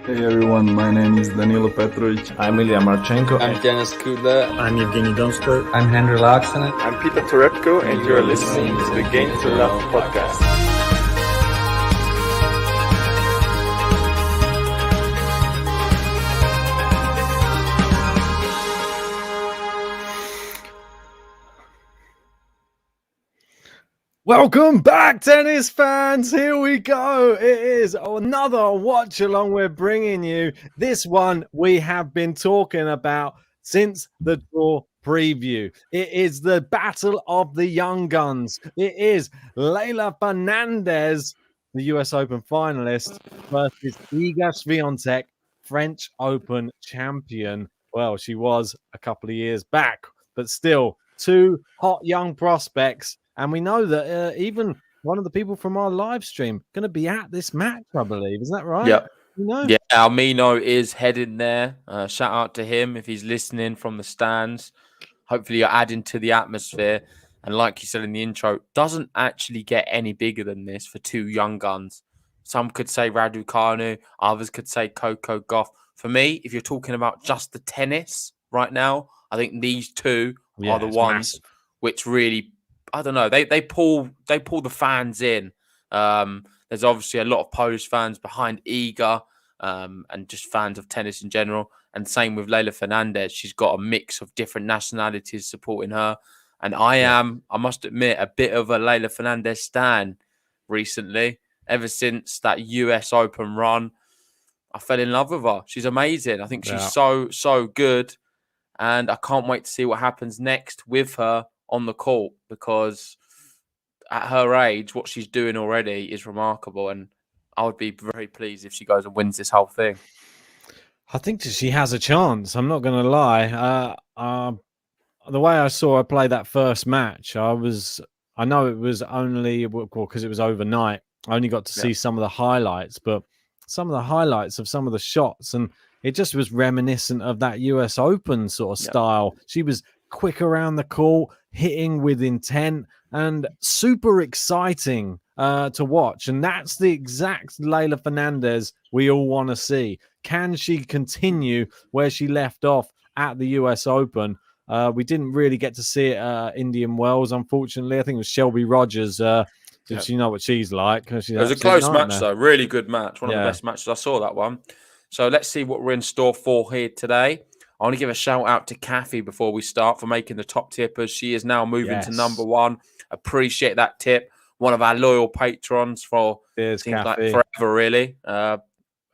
Hey everyone, my name is Danilo Petrovic. I'm Ilya Marchenko. I'm Denis Kudla. I'm Evgeny Donskoy. I'm Henry Laaksonen. I'm Peter Torebko, and you're listening to the Game to Love podcast. Welcome back, tennis fans. Here we go. It is another watch along we're bringing you. This one we have been talking about since the draw preview. It is the battle of the young guns. It is Leylah Fernandez, the US Open finalist, versus Iga Swiatek, French Open champion. Well, she was a couple of years back, but still two hot young prospects. And we know that even one of the people from our live stream going to be at this match, I believe. Is that right? Yep. You know? Yeah, Almino is heading there. Shout out to him if he's listening from the stands. Hopefully you're adding to the atmosphere. And like you said in the intro, doesn't actually get any bigger than this for two young guns. Some could say Raducanu, others could say Coco Gauff. For me, if you're talking about just the tennis right now, I think these two are the ones massive. Which really... I don't know. They pull the fans in. There's obviously a lot of Polish fans behind Iga, and just fans of tennis in general. And same with Leylah Fernandez. She's got a mix of different nationalities supporting her. And I must admit, a bit of a Leylah Fernandez stan recently. Ever since that US Open run, I fell in love with her. She's amazing. I think she's so good. And I can't wait to see what happens next with her on the court, because at her age, what she's doing already is remarkable, and I would be very pleased if she goes and wins this whole thing. I think she has a chance. I'm not going to lie. The way I saw her play that first match, I know it was only because it was overnight. I only got to see some of the highlights, but some of the highlights of some of the shots, and it just was reminiscent of that US Open sort of style. She was quick around the court, hitting with intent, and super exciting to watch. And that's the exact Leylah Fernandez we all want to see. Can she continue where she left off at the US Open? We didn't really get to see it at Indian Wells, unfortunately. I think it was Shelby Rogers. Did you know what she's like? It was a close match, though. Really good match. One of the best matches. I saw that one. So let's see what we're in store for here today. I want to give a shout out to Kathy before we start for making the top tippers. She is now moving to number one. Appreciate that tip. One of our loyal patrons for seems like forever, really. And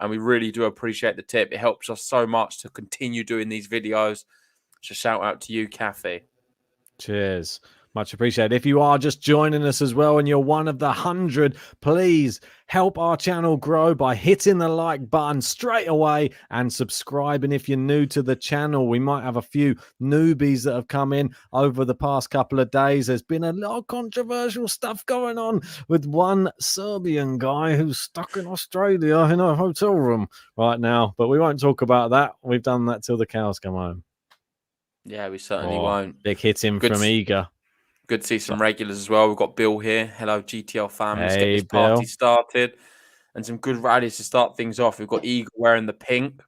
we really do appreciate the tip. It helps us so much to continue doing these videos. So shout out to you, Kathy. Cheers. Much appreciated. If you are just joining us as well and you're one of the 100, please help our channel grow by hitting the like button straight away and subscribing if you're new to the channel. We might have a few newbies that have come in over the past couple of days. There's been a lot of controversial stuff going on with one Serbian guy who's stuck in Australia in a hotel room right now. But we won't talk about that. We've done that till the cows come home. Yeah, we certainly won't. Big hit in from Iga. Good to see some regulars as well. We've got Bill here. Hello, GTL fam. Let's get this party started. And some good rallies to start things off. We've got Iga wearing the pink.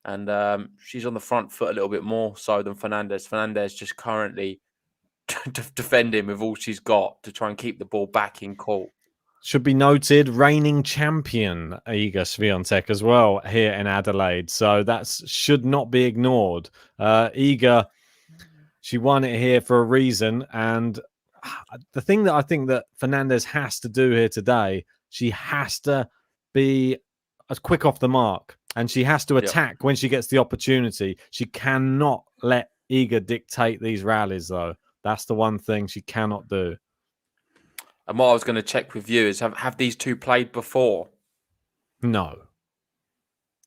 And she's on the front foot a little bit more so than Fernandez. Fernandez just currently defending with all she's got to try and keep the ball back in court. Should be noted, reigning champion Iga Swiatek as well here in Adelaide. So that should not be ignored. Iga... She won it here for a reason. And the thing that I think that Fernandez has to do here today, she has to be as quick off the mark. And she has to attack when she gets the opportunity. She cannot let Iga dictate these rallies, though. That's the one thing she cannot do. And what I was going to check with you is, have these two played before? No.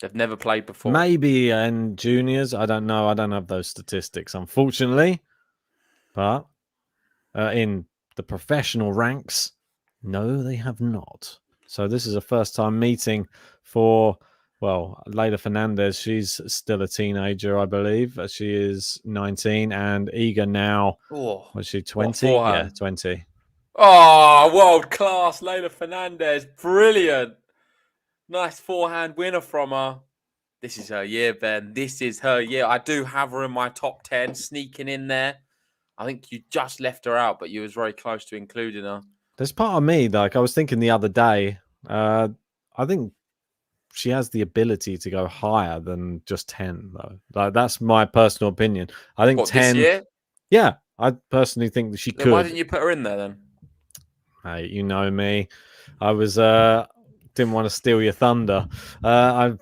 They've never played before. Maybe in juniors. I don't know. I don't have those statistics, unfortunately. But in the professional ranks, no, they have not. So this is a first-time meeting for, well, Leylah Fernandez. She's still a teenager, I believe. She is 19. And Iga now, was she 20? Yeah, 20. Oh, world-class Leylah Fernandez. Brilliant. Nice forehand winner from her. This is her year, Ben. This is her year. I do have her in my top 10, sneaking in there. I think you just left her out, but you was very close to including her. There's part of me, like I was thinking the other day, I think she has the ability to go higher than just 10, though. Like that's my personal opinion. I think What, 10. this year? Yeah, I personally think that she Then why could. didn't you put her in there then? Hey, you know me. I was didn't want to steal your thunder. I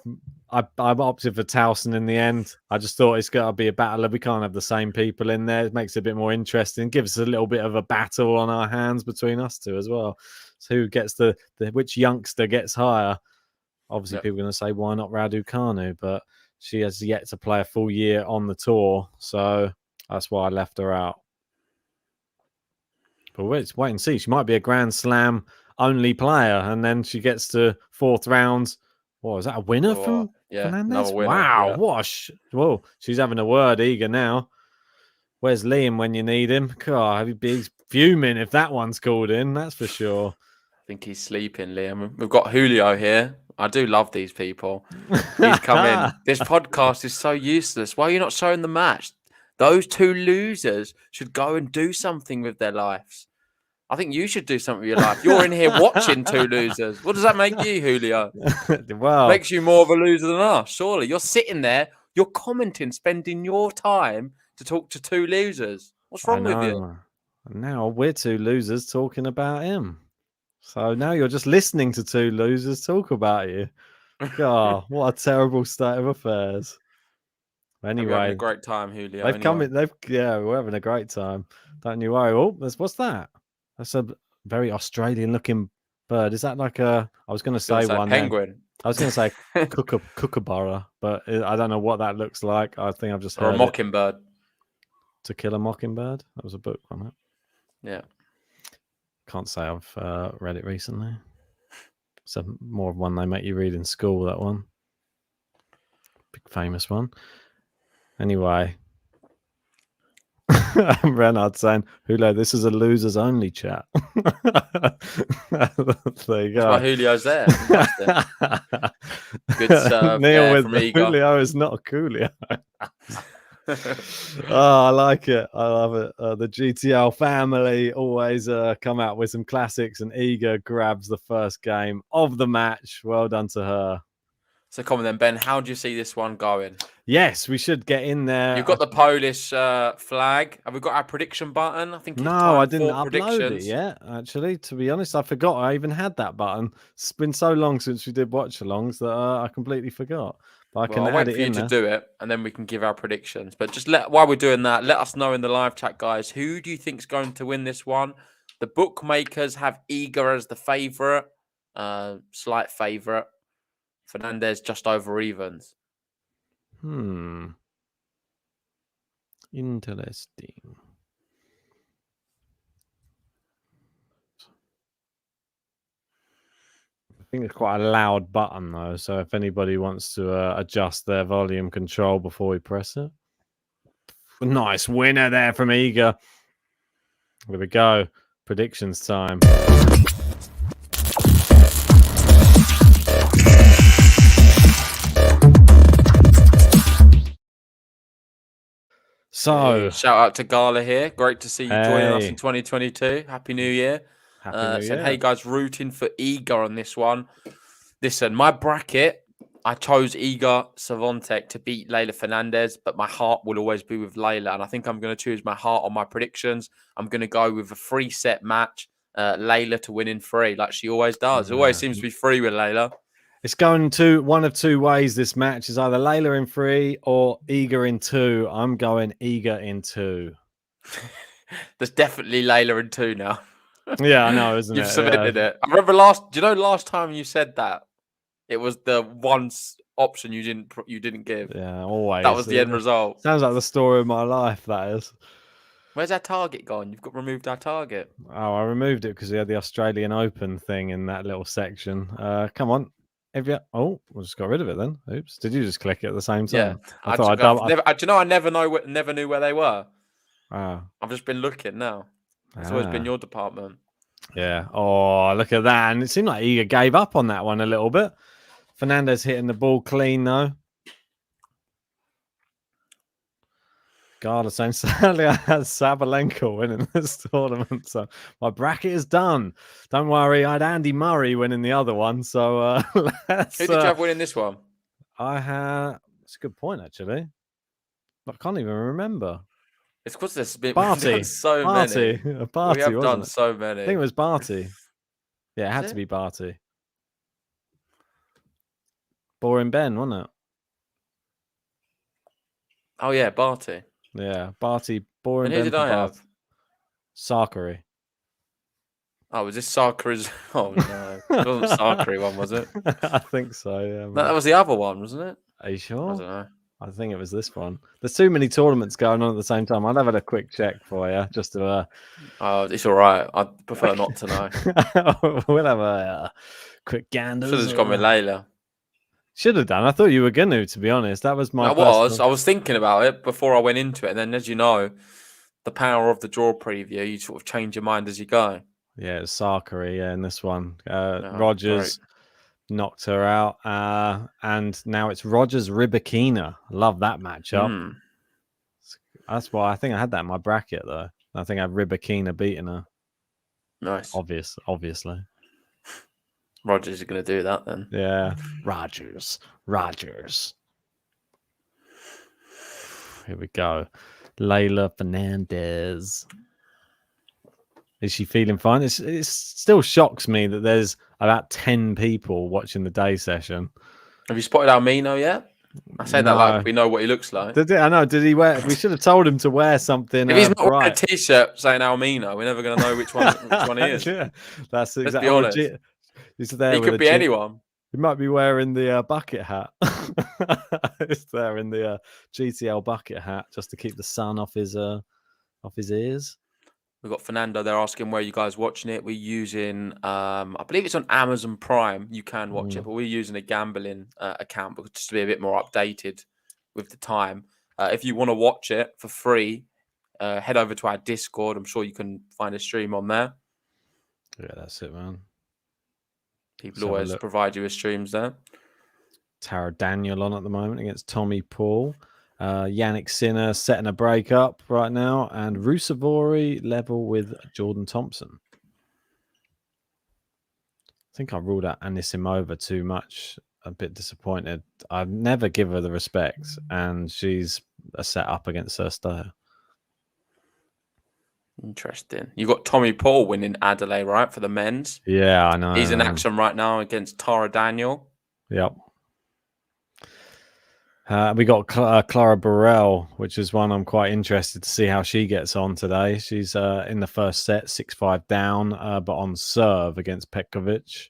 opted for Towson in the end. I just thought it's got to be a battle. We can't have the same people in there. It makes it a bit more interesting. Gives us a little bit of a battle on our hands between us two as well. So who gets the which youngster gets higher? Obviously, Yep. people are going to say, why not Raducanu? But she has yet to play a full year on the tour. So that's why I left her out. But let's wait and see. She might be a Grand Slam only player. And then she gets to fourth round. What was that? A winner from Fernandez? Another winner. Wow. Yeah. What whoa. She's having a word eager now. Where's Liam when you need him? God, he's fuming if that one's called in. That's for sure. I think he's sleeping, Liam. We've got Julio here. I do love these people. He's come in. This podcast is so useless. Why are you not showing the match? Those two losers should go and do something with their lives. I think you should do something with your life. You're in here watching two losers. What does that make you, Julio? Well, Makes you more of a loser than us, surely. You're sitting there, you're commenting, spending your time to talk to two losers. What's wrong with you? Now we're two losers talking about him. So now you're just listening to two losers talk about you. God, what a terrible state of affairs. Anyway, we're having a great time, Julio. they've come in. We're having a great time. Don't you worry. Oh, what's that? That's a very Australian-looking bird. Is that like a? I was going to say one. Penguin. I was going to say kookaburra, but I don't know what that looks like. I think I've just heard Or a mockingbird. To Kill a Mockingbird. That was a book on it. Yeah. Can't say I've read it recently. It's more of one they make you read in school, that one. Big famous one. Anyway. Renard saying, Julio, this is a losers only chat. There you go. That's why Julio's there. Good serve Neil with from Igor. Julio is not a Coolio. Oh, I like it. I love it. The GTL family always come out with some classics, and Iga grabs the first game of the match. Well done to her. So come on then, Ben. How do you see this one going? Yes, we should get in there. You've got the Polish flag. Have we got our prediction button? I think it's No, I time didn't for upload it yet. Actually, to be honest, I forgot I even had that button. It's been so long since we did watch-alongs that I completely forgot. But I can I'll add wait it for you in to there. do it, and then we can give our predictions. But just while we're doing that, let us know in the live chat, guys. Who do you think's going to win this one? The bookmakers have Iga as the favourite, slight favourite. Fernandez just over evens. Interesting. I think it's quite a loud button though, so if anybody wants to adjust their volume control before we press it. Nice winner there from Iga. There we go. Predictions time. So, shout out to Gala here. Great to see you joining us Hey. in 2022. Happy New Year. Happy New Said, Year. hey guys, rooting for Iga on this one. Listen, my bracket, I chose Iga Swiatek to beat Leylah Fernandez, but my heart will always be with Leylah. And I think I'm going to choose my heart on my predictions. I'm going to go with a 3-set match, Leylah to win in 3, like she always does. It always seems to be 3 with Leylah. It's going to one of two ways. This match is either Leylah in 3 or Iga in 2. I'm going Iga in 2. There's definitely Leylah in 2 now. Yeah, I know, isn't it? You've submitted it. I remember last time you said that? It was the one option you didn't give. Yeah, always. That was the end result. Sounds like the story of my life, that is. Where's our target gone? You've got removed our target. Oh, I removed it because we had the Australian Open thing in that little section. Come on. Oh, we just got rid of it then. Oops. Did you just click it at the same time? Yeah. I thought I never knew where they were. Oh. I've just been looking now. It's always been your department. Yeah. Oh, look at that. And it seemed like Iga gave up on that one a little bit. Fernandez hitting the ball clean though. God, the same. Sadly, I had Sabalenka winning this tournament, so my bracket is done. Don't worry, I had Andy Murray winning the other one. So Who did you have winning this one? I had. That's a good point, actually. I can't even remember. It's because there's been Barty. so Barty. many. Barty, We have wasn't done it? so many. I think it was Barty. Yeah, it had Was to it? be Barty. Boring Ben, wasn't it? Oh yeah, Barty. Yeah, Barty. Boring And who Ben did for I Barty. have? Sakari. Oh, was this Sakari's? Oh no, it wasn't Sakari one, was it? I think so, yeah. No, that was the other one, wasn't it? Are you I sure? don't know. I think it was this one. There's too many tournaments going on at the same time. I'll have a quick check for you, just to. Oh, it's all right. I'd prefer not to know. We'll have a quick gander. Should have just gone with Leylah. Should have done. I thought you were going to be honest. That was my. I was thinking about it before I went into it, and then, as you know, the power of the draw preview, you sort of change your mind as you go. Yeah, it's Sakari. Yeah, in this one, Oh, Rogers knocked her out, and now it's Rogers Rybakina. Love that matchup. That's why I think I had that in my bracket, though. I think I had Rybakina beating her. Nice. Obviously. Rogers is going to do that then. Yeah, Rogers. Here we go. Leylah Fernandez. Is she feeling fine? It still shocks me that there's about 10 people watching the day session. Have you spotted Almino yet? I say that like we know what he looks like. I know. Did he wear? We should have told him to wear something. If he's not bright. wearing a t-shirt saying Almino, we're never going to know which one he is. Yeah, that's exactly. Let's be honest. He's there. He could be anyone. He might be wearing the bucket hat. He's there in the GTL bucket hat just to keep the sun off his ears. We've got Fernando. They're asking where you guys watching it. We're using, I believe it's on Amazon Prime. You can watch it, but we're using a gambling account just to be a bit more updated with the time. If you want to watch it for free, head over to our Discord. I'm sure you can find a stream on there. Yeah, that's it, man. People always provide you with streams there. Tara Daniel on at the moment against Tommy Paul. Yannick Sinner setting a break up right now, and Rusevori level with Jordan Thompson. I think I ruled out Anisimova too much. A bit disappointed. I never give her the respect, and she's a set up against her style. Interesting. You got Tommy Paul winning Adelaide, right, for the men's? Yeah, I know. He's in action right now against Tara Daniel. Yep. We got Clara Burrell, which is one I'm quite interested to see how she gets on today. She's in the first set, 6-5 down, but on serve against Petkovic.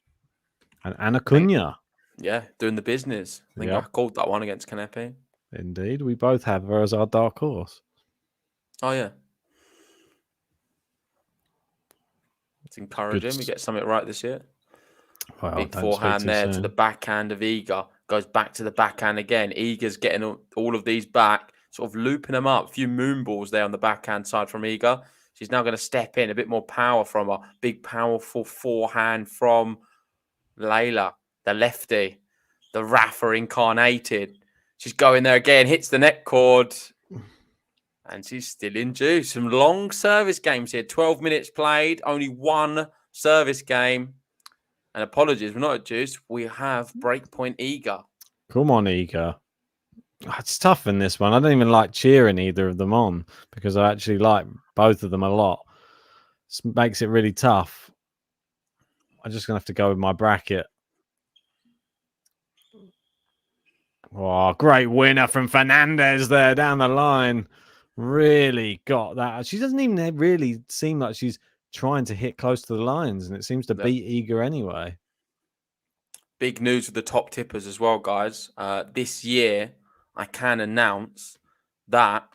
And Anna Cunha. Yeah, doing the business. I think I called that one against Kanepi. Indeed. We both have her as our dark horse. Oh, yeah. It's encouraging. We get something right this year. Well, big forehand there to the backhand of Iga. Goes back to the backhand again. Iga's getting all of these back, sort of looping them up. A few moon balls there on the backhand side from Iga. She's now going to step in. A bit more power from her. Big, powerful forehand from Leylah, the lefty. The Rafa incarnated. She's going there again. Hits the net cord. And she's still in juice. Some long service games here. 12 minutes played. Only one service game. And apologies, we're not at juice. We have breakpoint Iga. Come on, Iga. It's tough in this one. I don't even like cheering either of them on because I actually like both of them a lot. This makes it really tough. I'm just going to have to go with my bracket. Oh, great winner from Fernandez there down the line. Really got that. She doesn't even really seem like she's trying to hit close to the lines, and it seems to beat Iga anyway. Big news with the top tippers as well, guys. This year, I can announce that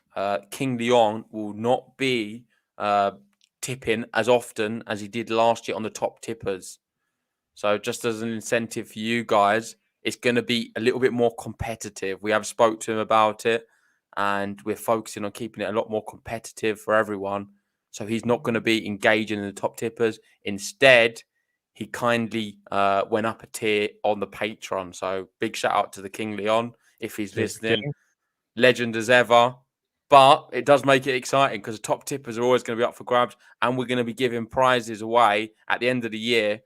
King Leon will not be tipping as often as he did last year on the top tippers. So just as an incentive for you guys, it's going to be a little bit more competitive. We have spoke to him about it, and we're focusing on keeping it a lot more competitive for everyone. So he's not going to be engaging in the top tippers. Instead, he kindly went up a tier on the Patreon. So big shout out to the King Leon if he's listening. Legend as ever. But it does make it exciting because the top tippers are always going to be up for grabs, and we're going to be giving prizes away at the end of the year,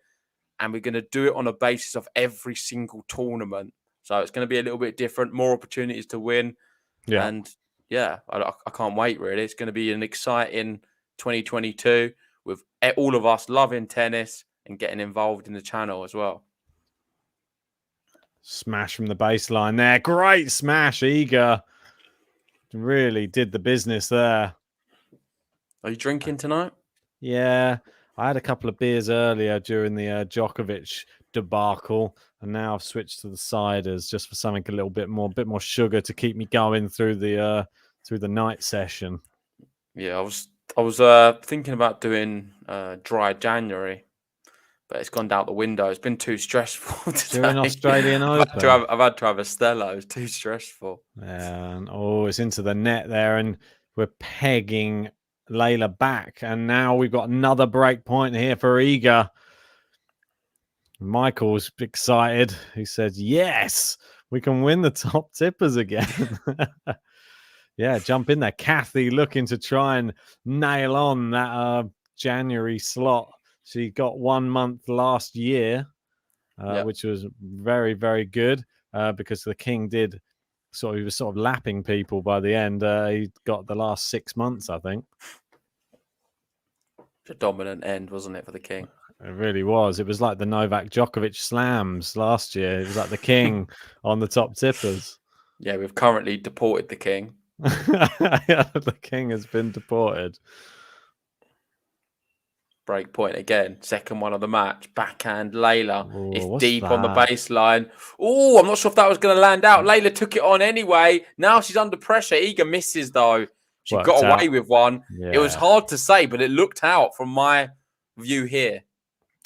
and we're going to do it on a basis of every single tournament. So it's going to be a little bit different, more opportunities to win. Yeah. And yeah, I can't wait, really. It's going to be an exciting 2022 with all of us loving tennis and getting involved in the channel as well. Smash from the baseline there. Great smash, Iga. Really did the business there. Are you drinking tonight? Yeah, I had a couple of beers earlier during the Djokovic debacle, and now I've switched to the ciders just for something a little bit more sugar to keep me going through the night session. Yeah, I was thinking about doing dry January, but it's gone out the window. It's been too stressful today. During Australian Open. I've had to have a Stella. It was too stressful. And it's into the net there, and we're pegging Leylah back, and now we've got another break point here for Iga. Michael's excited. He says, yes, we can win the top tippers again. Yeah, jump in there. Kathy looking to try and nail on that January slot. She got 1 month last year, which was very, very good because the King he was sort of lapping people by the end. He got the last 6 months, I think. A dominant end, wasn't it, for the King? It really was. It was like the Novak Djokovic slams last year. It was like the King on the top tippers. Yeah, we've currently deported the King. The King has been deported. Break point again. Second one of the match. Backhand Leylah. Ooh, It's deep on the that? baseline. Oh, I'm not sure if that was going to land out. Leylah took it on anyway. Now she's under pressure. Iga misses, though. She Worked got away out. with one. Yeah. It was hard to say, but it looked out from my view here.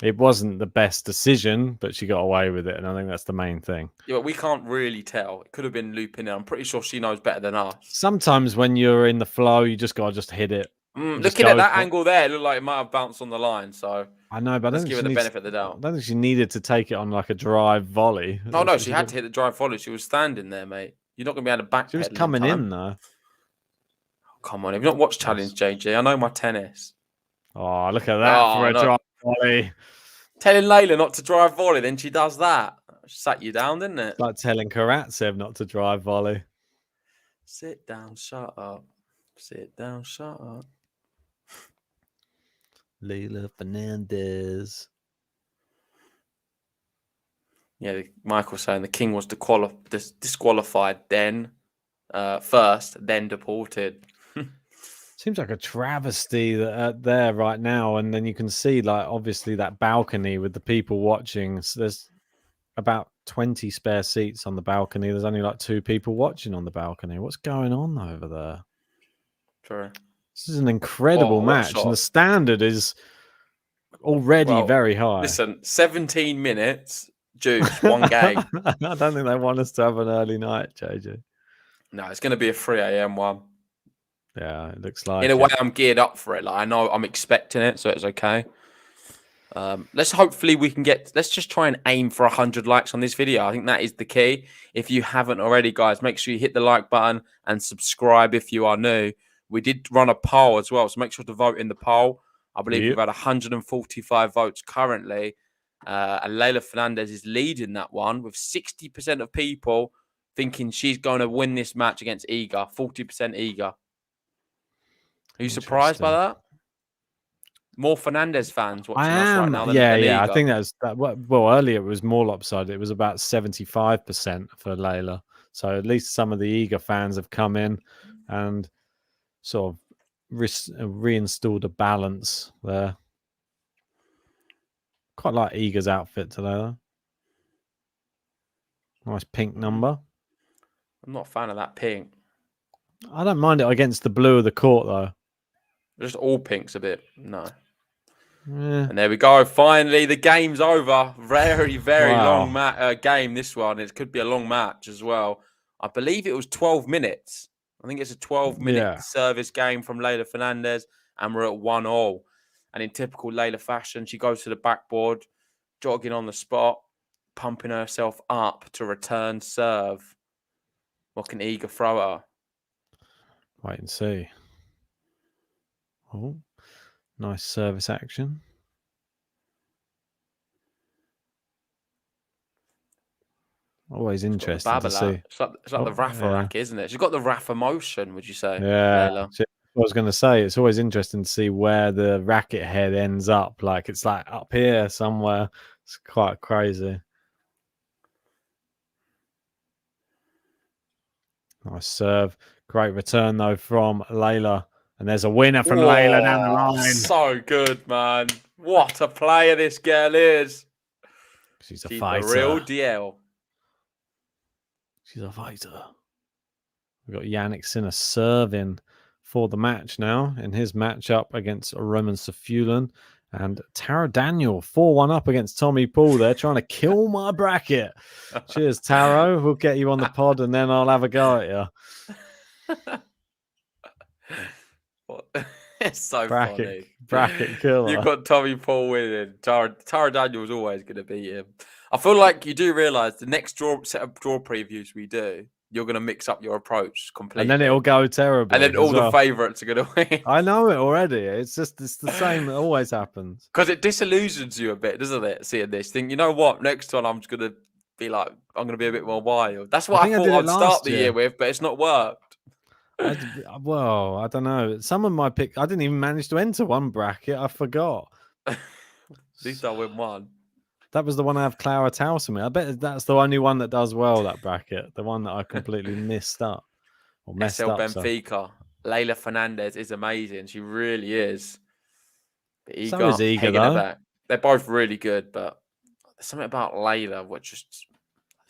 It wasn't the best decision, but she got away with it, and I think that's the main thing. Yeah, but we can't really tell. It could have been looping in. I'm pretty sure she knows better than us. Sometimes when you're in the flow, you just got to hit it. Looking at that angle there, it looked like it might have bounced on the line. So I know, but let's give her the benefit of the doubt. I don't think she needed to take it on like a drive volley. No, she had to hit the drive volley. She was standing there, mate. You're not going to be able to back. She was coming in though. Come on, have you not watched Challenge, JJ? I know my tennis. Oh, look at that for a drive volley. Telling Leylah not to drive volley, then she does that. She sat you down, didn't it? It's like telling Karatsev not to drive volley. Sit down, shut up. Sit down, shut up. Leylah Fernandez. Yeah, Michael saying the King was disqualified then first, then deported. Seems like a travesty that there right now, and then you can see like obviously that balcony with the people watching. So there's about 20 spare seats on the balcony. There's only like 2 people watching on the balcony. What's going on over there? True. This is an incredible match, and the standard is already very high. Listen, 17 minutes, juice, one game. I don't think they want us to have an early night, JJ. No, it's going to be a 3 a.m. one. Yeah, it looks like. In a way, I'm geared up for it. Like I know I'm expecting it, so it's okay. Let's just try and aim for 100 likes on this video. I think that is the key. If you haven't already, guys, make sure you hit the like button and subscribe if you are new. We did run a poll as well, so make sure to vote in the poll. I believe we've had 145 votes currently. And Leylah Fernandez is leading that one with 60% of people thinking she's going to win this match against Iga. 40% Iga. Are you surprised by that? More Fernandez fans watching us right now than Iga. I think that's that. Well, earlier it was more lopsided. It was about 75% for Leylah. So at least some of the Iga fans have come in and sort of reinstalled a balance there. Quite like Iga's outfit today, though. Nice pink number. I'm not a fan of that pink. I don't mind it against the blue of the court, though. Just all pink's a bit, no. Yeah. And there we go. Finally, the game's over. Very, very long game, this one. It could be a long match as well. I believe it was 12 minutes. I think it's a 12-minute service game from Leylah Fernandez, and we're at 1-1. And in typical Leylah fashion, she goes to the backboard. jogging on the spot, pumping herself up to return serve. What can Iga throw her? Wait and see. Oh, nice service action. Always interesting to see. It's like the Rafa rack, isn't it? She's got the Rafa motion, would you say? Yeah. Leylah? I was going to say, it's always interesting to see where the racket head ends up. Like, it's like up here somewhere. It's quite crazy. Nice serve. Great return, though, from Leylah. And there's a winner from Leylah down the line. So good, man. What a player this girl is. She's a fighter. The real DL. She's a fighter. We've got Yannick Sinner serving for the match now in his matchup against Roman Safulan. And Tara Daniel, 4-1 up against Tommy Paul there, trying to kill my bracket. Cheers, Taro. We'll get you on the pod and then I'll have a go at you. It's so funny. Bracket killer. You've got Tommy Paul winning. Tara Daniel's always going to beat him. I feel like you do realise the next set of draw previews we do, you're going to mix up your approach completely. And then it'll go terribly. And then all the favourites are going to win. I know it already. It's the same. It always happens. Because it disillusions you a bit, doesn't it? Seeing this. Think, you know what? Next time I'm just going to be like, I'm going to be a bit more wild. That's what I thought I'd start the year with, but it's not worked. Well, I don't know. Some of my pick, I didn't even manage to enter one bracket. I forgot. At least I win one. That was the one I have Clara Towson with. I bet that's the only one that does well, that bracket. The one that I completely messed up. Or messed SL up. Benfica. So. Leylah Fernandez is amazing. She really is. But so is Iga, though. They're both really good, but there's something about Leylah which just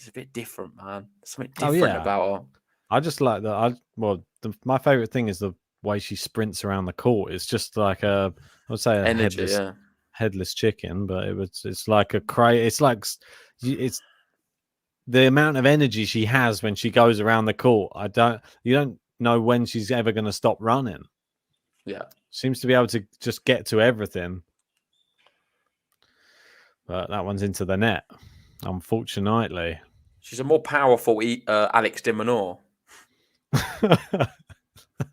is a bit different, man. There's something different about her. I just like that. My favorite thing is the way she sprints around the court. It's just like I would say a energy, headless chicken, but it's like it's the amount of energy she has when she goes around the court. You don't know when she's ever going to stop running. Yeah, seems to be able to just get to everything. But that one's into the net, unfortunately. She's a more powerful Alex de Minaur.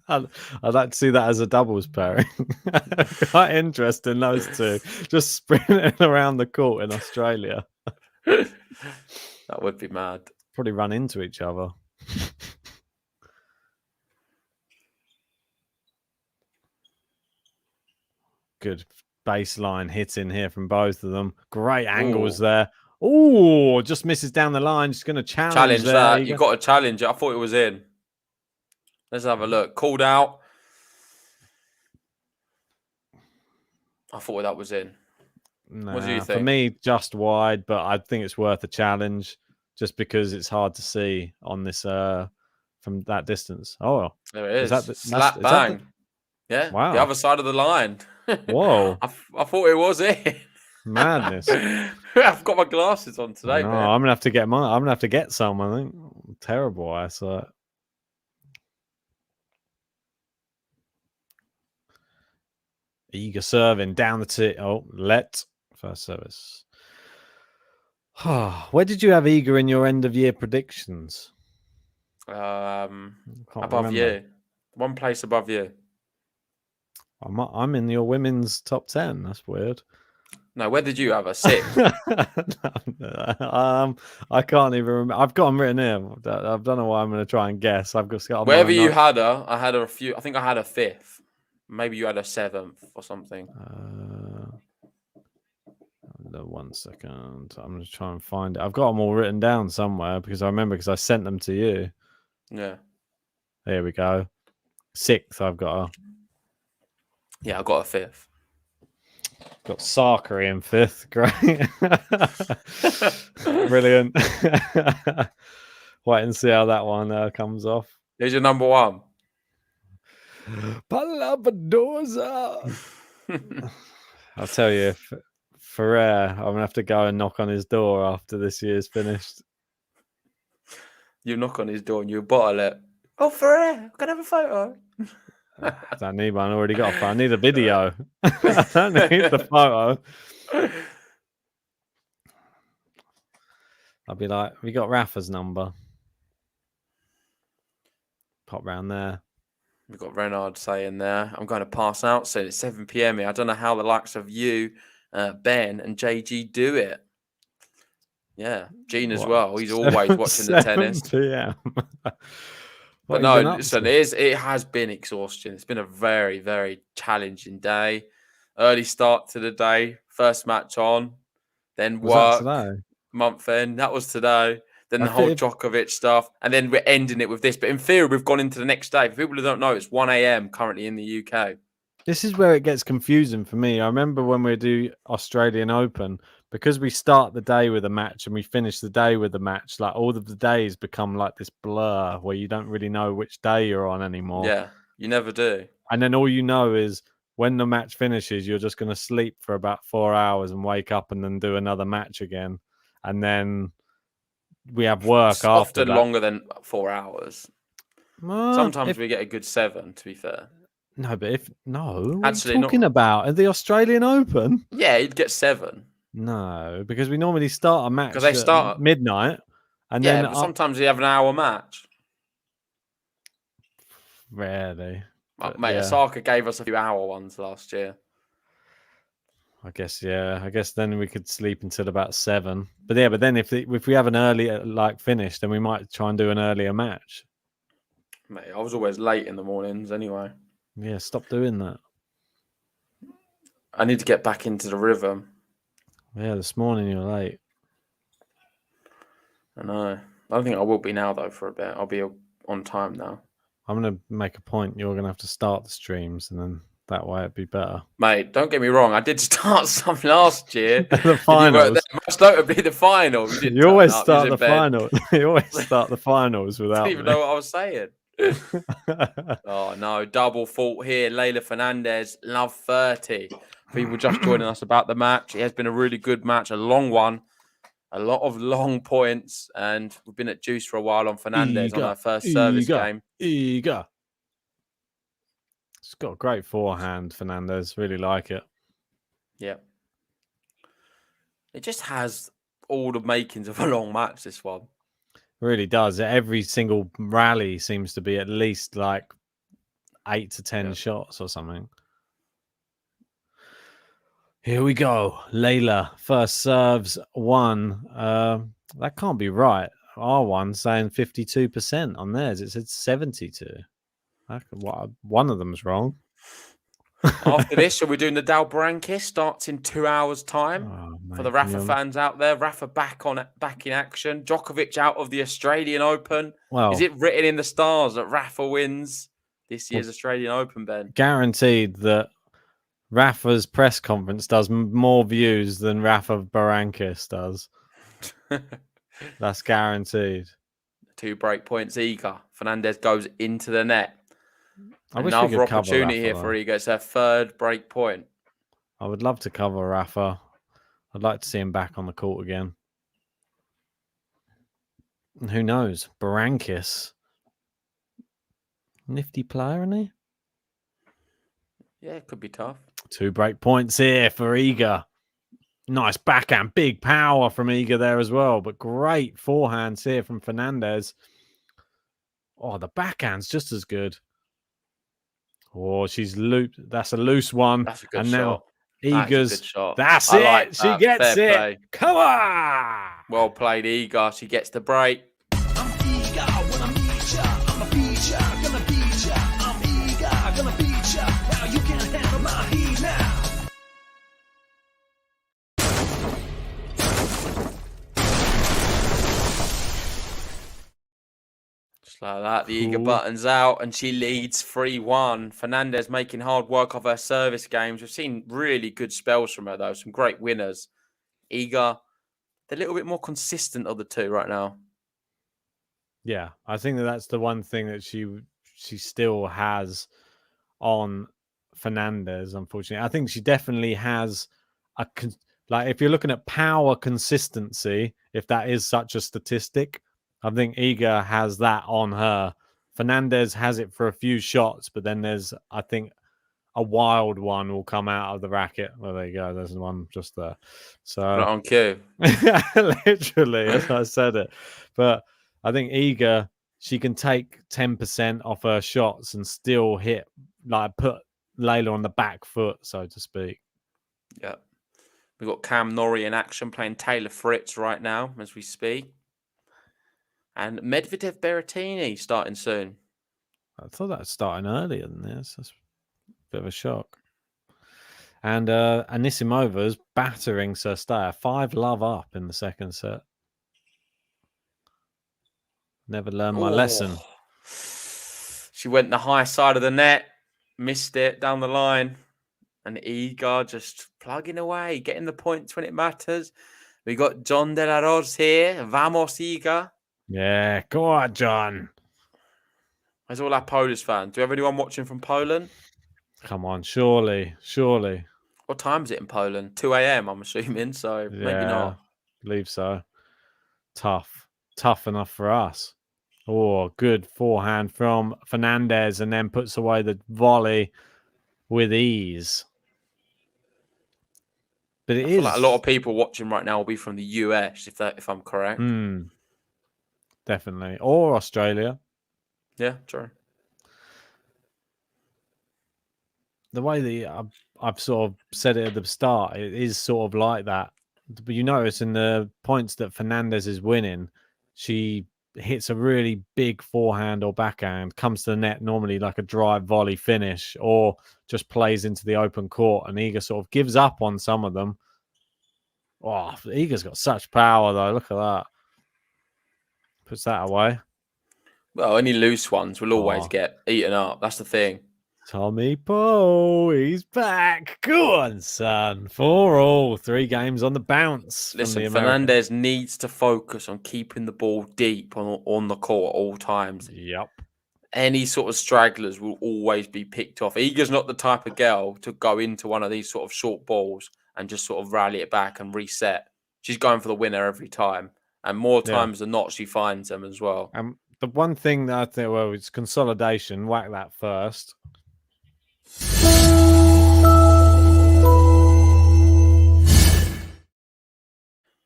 I'd like to see that as a doubles pairing. Quite interesting, those two just sprinting around the court in Australia. That would be mad. Probably run into each other. Good baseline hitting here from both of them. Great angles there. Oh, just misses down the line. Just going to challenge there. That. You've got to challenge it. I thought it was in. Let's have a look. Called out. I thought that was in. Nah, what do you think? For me, just wide, but I think it's worth a challenge just because it's hard to see on this from that distance. Oh, there it is. Slap bang. Yeah. Wow. The other side of the line. Whoa. I thought it was in. Madness. I've got my glasses on today, man. I'm gonna have to get some. I think terrible eyesight. Iga serving down the tee. Oh, first service. Where did you have Iga in your end of year predictions? Above you. One place above you. I'm in your women's top 10. That's weird. No, where did you have her? 6? I can't even remember. I've got them written here. I don't know why I'm going to try and guess. I've just got wherever you had her. I had her a few. I think I had her 5th. Maybe you had a 7th or something. 1 second. I'm going to try and find it. I've got them all written down somewhere because I sent them to you. Yeah. There we go. 6th. I've got her. Yeah, I got a 5th. Got Sakari in 5th. Great. Brilliant. Wait and see how that one comes off. Here's your number 1. Palabadorza. I'll tell you, Ferrer, I'm going to have to go and knock on his door after this year's finished. You knock on his door and you bottle it. Oh, Ferrer, can I have a photo? I don't need one. I already got a photo. I need a video. I don't need the photo. I'll be like, we got Rafa's number. Pop round there. We've got Renard saying there, I'm going to pass out soon. It's 7 p.m. here. I don't know how the likes of you, Ben, and JG do it. Yeah, Gene as well. He's always watching the tennis. 7 p.m. But no, listen, it has been exhaustion. It's been a very, very challenging day. Early start to the day, first match on, then work, month end. That was today. Then the whole Djokovic stuff. And then we're ending it with this. But in theory, we've gone into the next day. For people who don't know, it's 1 a.m. currently in the UK. This is where it gets confusing for me. I remember when we do Australian Open, because we start the day with a match and we finish the day with a match, like all of the days become like this blur where you don't really know which day you're on anymore. Yeah, you never do. And then all you know is when the match finishes, you're just going to sleep for about 4 hours and wake up and then do another match again. And then we have work it's after often that. Longer than 4 hours. Sometimes we get a good 7, to be fair. No, but what actually, are you talking about? At the Australian Open? Yeah, you'd get 7. No, because we normally start a match they start at midnight. And yeah, then but sometimes you have an hour match. Rarely. Mate, Osaka gave us a few hour ones last year. I guess, yeah. I guess then we could sleep until about 7. But then if we have an early finish, then we might try and do an earlier match. Mate, I was always late in the mornings anyway. Yeah, stop doing that. I need to get back into the rhythm. Yeah, this morning you're late. I know. I don't think I will be now, though, for a bit. I'll be on time now. I'm going to make a point. You're going to have to start the streams, and then that way it'd be better. Mate, don't get me wrong. I did start some last year. The finals. Most notably the final. You always start the finals. You always start the finals without I didn't even know what I was saying. Oh, no. Double fault here. Leylah Fernandez, love 30. People just joining us about the match. It has been a really good match, a long one. A lot of long points, and we've been at juice for a while on Fernandez on our first service game. It's got a great forehand, Fernandez. Really like it. Yeah. It just has all the makings of a long match, this one. It really does. Every single rally seems to be at least like 8 to 10 shots or something. Here we go. Leylah, first serves 1. That can't be right. R1 saying 52% on theirs. It said 72. One of them's wrong. After this, are we doing the Dalbarankis? Starts in 2 hours' time. For the Rafa fans out there, Rafa back in action. Djokovic out of the Australian Open. Well, is it written in the stars that Rafa wins this year's Australian Open, Ben? Guaranteed that Rafa's press conference does more views than Rafa Barankis does. That's guaranteed. 2 break points, Iga. Fernandez goes into the net. Another opportunity here for Iga. It's her 3rd break point. I would love to cover Rafa. I'd like to see him back on the court again. And who knows? Barankis. Nifty player, isn't he? Yeah, it could be tough. 2 break points here for Iga. Nice backhand, big power from Iga there as well. But great forehands here from Fernandez. Oh, the backhand's just as good. Oh, she's looped. That's a loose one. That's a good and shot. Now Iga's. Shot. That's it. Like that. She gets Fair it. Play. Come on. Well played, Iga. She gets the break. I'm Iga when I meet ya. I'm a beat ya. Gonna beat ya. I'm Iga. Gonna beat ya. Now you can't handle my heat now. Just like that, the Iga button's out and she leads 3-1. Fernandez making hard work of her service games. We've seen really good spells from her, though. Some great winners. Iga, they're a little bit more consistent of the two right now. Yeah, I think that's the one thing that she still has on Fernandez, unfortunately. I think she definitely has if you're looking at power consistency, if that is such a statistic, I think Iga has that on her. Fernandez has it for a few shots, but then there's, I think, a wild one will come out of the racket. Well, there you go. There's one just there. Put So it on cue. literally, as I said it. But I think Iga, she can take 10% off her shots and still hit, like put Leylah on the back foot, so to speak. Yeah. We've got Cam Norrie in action playing Taylor Fritz right now as we speak. And Medvedev Berrettini starting soon. I thought that was starting earlier than this. That's a bit of a shock. And Anisimova's battering Sestaya 5-love up in the second set. Never learned my lesson. She went the high side of the net, missed it down the line. And Iga just plugging away, getting the points when it matters. We got John De La Rose here. Vamos, Iga. Yeah, go on, John. There's all our Polish fans. Do you have anyone watching from Poland? Come on, surely. What time is it in Poland? 2 a.m., I'm assuming, so maybe not. Believe so. Tough enough for us. Oh, good forehand from Fernandez, and then puts away the volley with ease. But I feel like a lot of people watching right now will be from the US, if I'm correct. Definitely. Or Australia. Yeah, true. The way that I've sort of said it at the start, it is sort of like that. But you notice in the points that Fernandez is winning, she hits a really big forehand or backhand, comes to the net normally like a drive volley finish, or just plays into the open court, and Iga sort of gives up on some of them. Oh, Iga's got such power though. Look at that. Puts that away. Well, any loose ones will always get eaten up. That's the thing. Tommy Poe, he's back. Go on, son. 4-all. 3 games on the bounce. Listen, Fernandez needs to focus on keeping the ball deep on the court at all times. Yep. Any sort of stragglers will always be picked off. Iga's not the type of girl to go into one of these sort of short balls and just sort of rally it back and reset. She's going for the winner every time. And more times than not, she finds them as well. The one thing that I think, well, it's consolidation. Whack that first.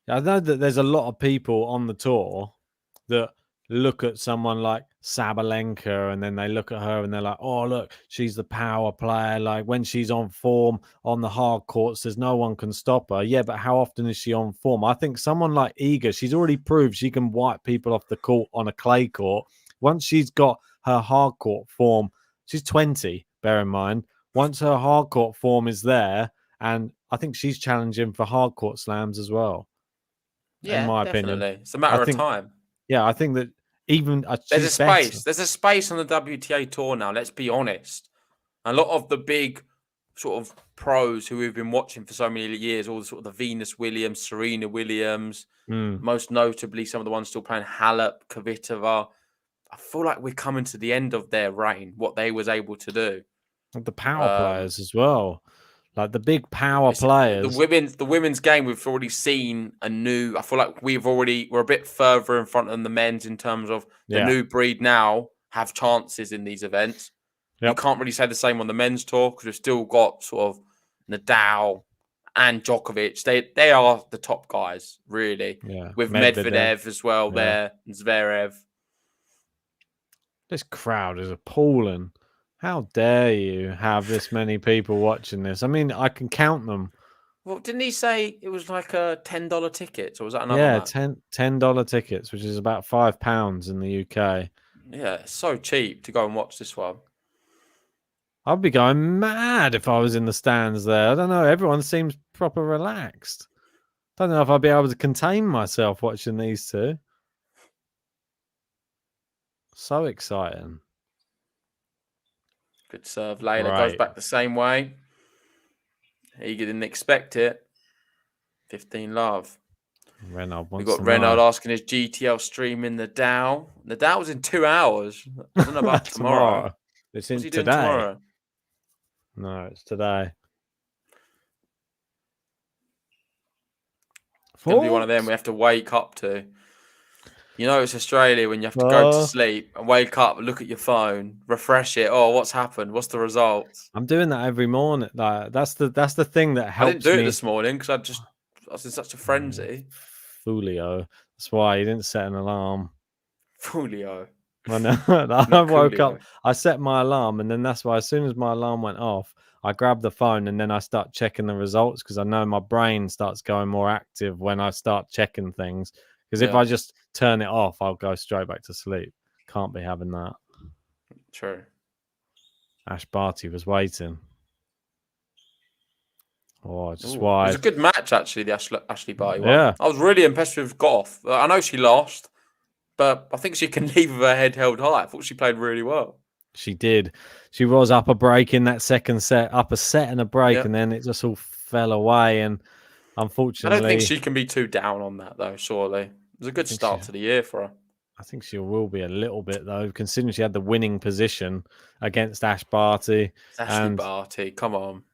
I know that there's a lot of people on the tour that look at someone like Sabalenka and then they look at her and they're like, oh, look, she's the power player. Like when she's on form on the hard courts, there's no one can stop her. Yeah, but how often is she on form? I think someone like Iga, she's already proved she can wipe people off the court on a clay court. Once she's got her hard court form, she's 20, bear in mind. Once her hard court form is there, and I think she's challenging for hard court slams as well. Yeah, in my definitely. opinion. It's a matter of time. Yeah, I think that even there's a space. Better. There's a space on the WTA tour now. Let's be honest. A lot of the big sort of pros who we've been watching for so many years, all the sort of the Venus Williams, Serena Williams, most notably some of the ones still playing Halep, Kvitova. I feel like we're coming to the end of their reign. What they was able to do. The power players as well. Like the big power players. The women's game, we've already seen a new. I feel like we're a bit further in front than the men's in terms of the new breed now have chances in these events. Yep. You can't really say the same on the men's tour because we've still got sort of Nadal and Djokovic. They are the top guys, really. Yeah. With Medvedev as well there, and Zverev. This crowd is appalling. How dare you have this many people watching this? I mean, I can count them. Well, didn't he say it was like a $10 ticket, or was that another? Yeah, $10 tickets, which is about £5 in the UK. Yeah, it's so cheap to go and watch this one. I'd be going mad if I was in the stands there. I don't know. Everyone seems proper relaxed. Don't know if I'd be able to contain myself watching these two. So exciting. Good serve. Leylah goes back the same way. He didn't expect it. 15-love. We've got Renaud asking his GTL stream in the Dow. The Dow was in 2 hours. I don't know about tomorrow. It's in today. Tomorrow? No, it's today. It's going to be one of them we have to wake up to. You know, it's Australia when you have to go to sleep and wake up, look at your phone, refresh it. Oh, what's happened? What's the results? I'm doing that every morning. Like that's the thing that I didn't helps do it me. this morning because I was in such a frenzy. Folio. That's why you didn't set an alarm. Folio. When I Not woke up, Coolio. I set my alarm, and then that's why as soon as my alarm went off, I grabbed the phone and then I start checking the results because I know my brain starts going more active when I start checking things. Because if Yeah. I just turn it off, I'll go straight back to sleep. Can't be having that. True. Ash Barty was waiting. Oh, just Ooh, it wide. was a good match, actually, the Ashley Barty one. Yeah. I was really impressed with Goff. I know she lost, but I think she can leave with her head held high. I thought she played really well. She did. She was up a break in that second set, up a set and a break, Yeah. and then it just all fell away. And I unfortunately, don't think she can be too down on that, though, surely. It was a good start to the year for her. I think she will be a little bit, though, considering she had the winning position against Ash Barty. It's Ashley Barty, come on.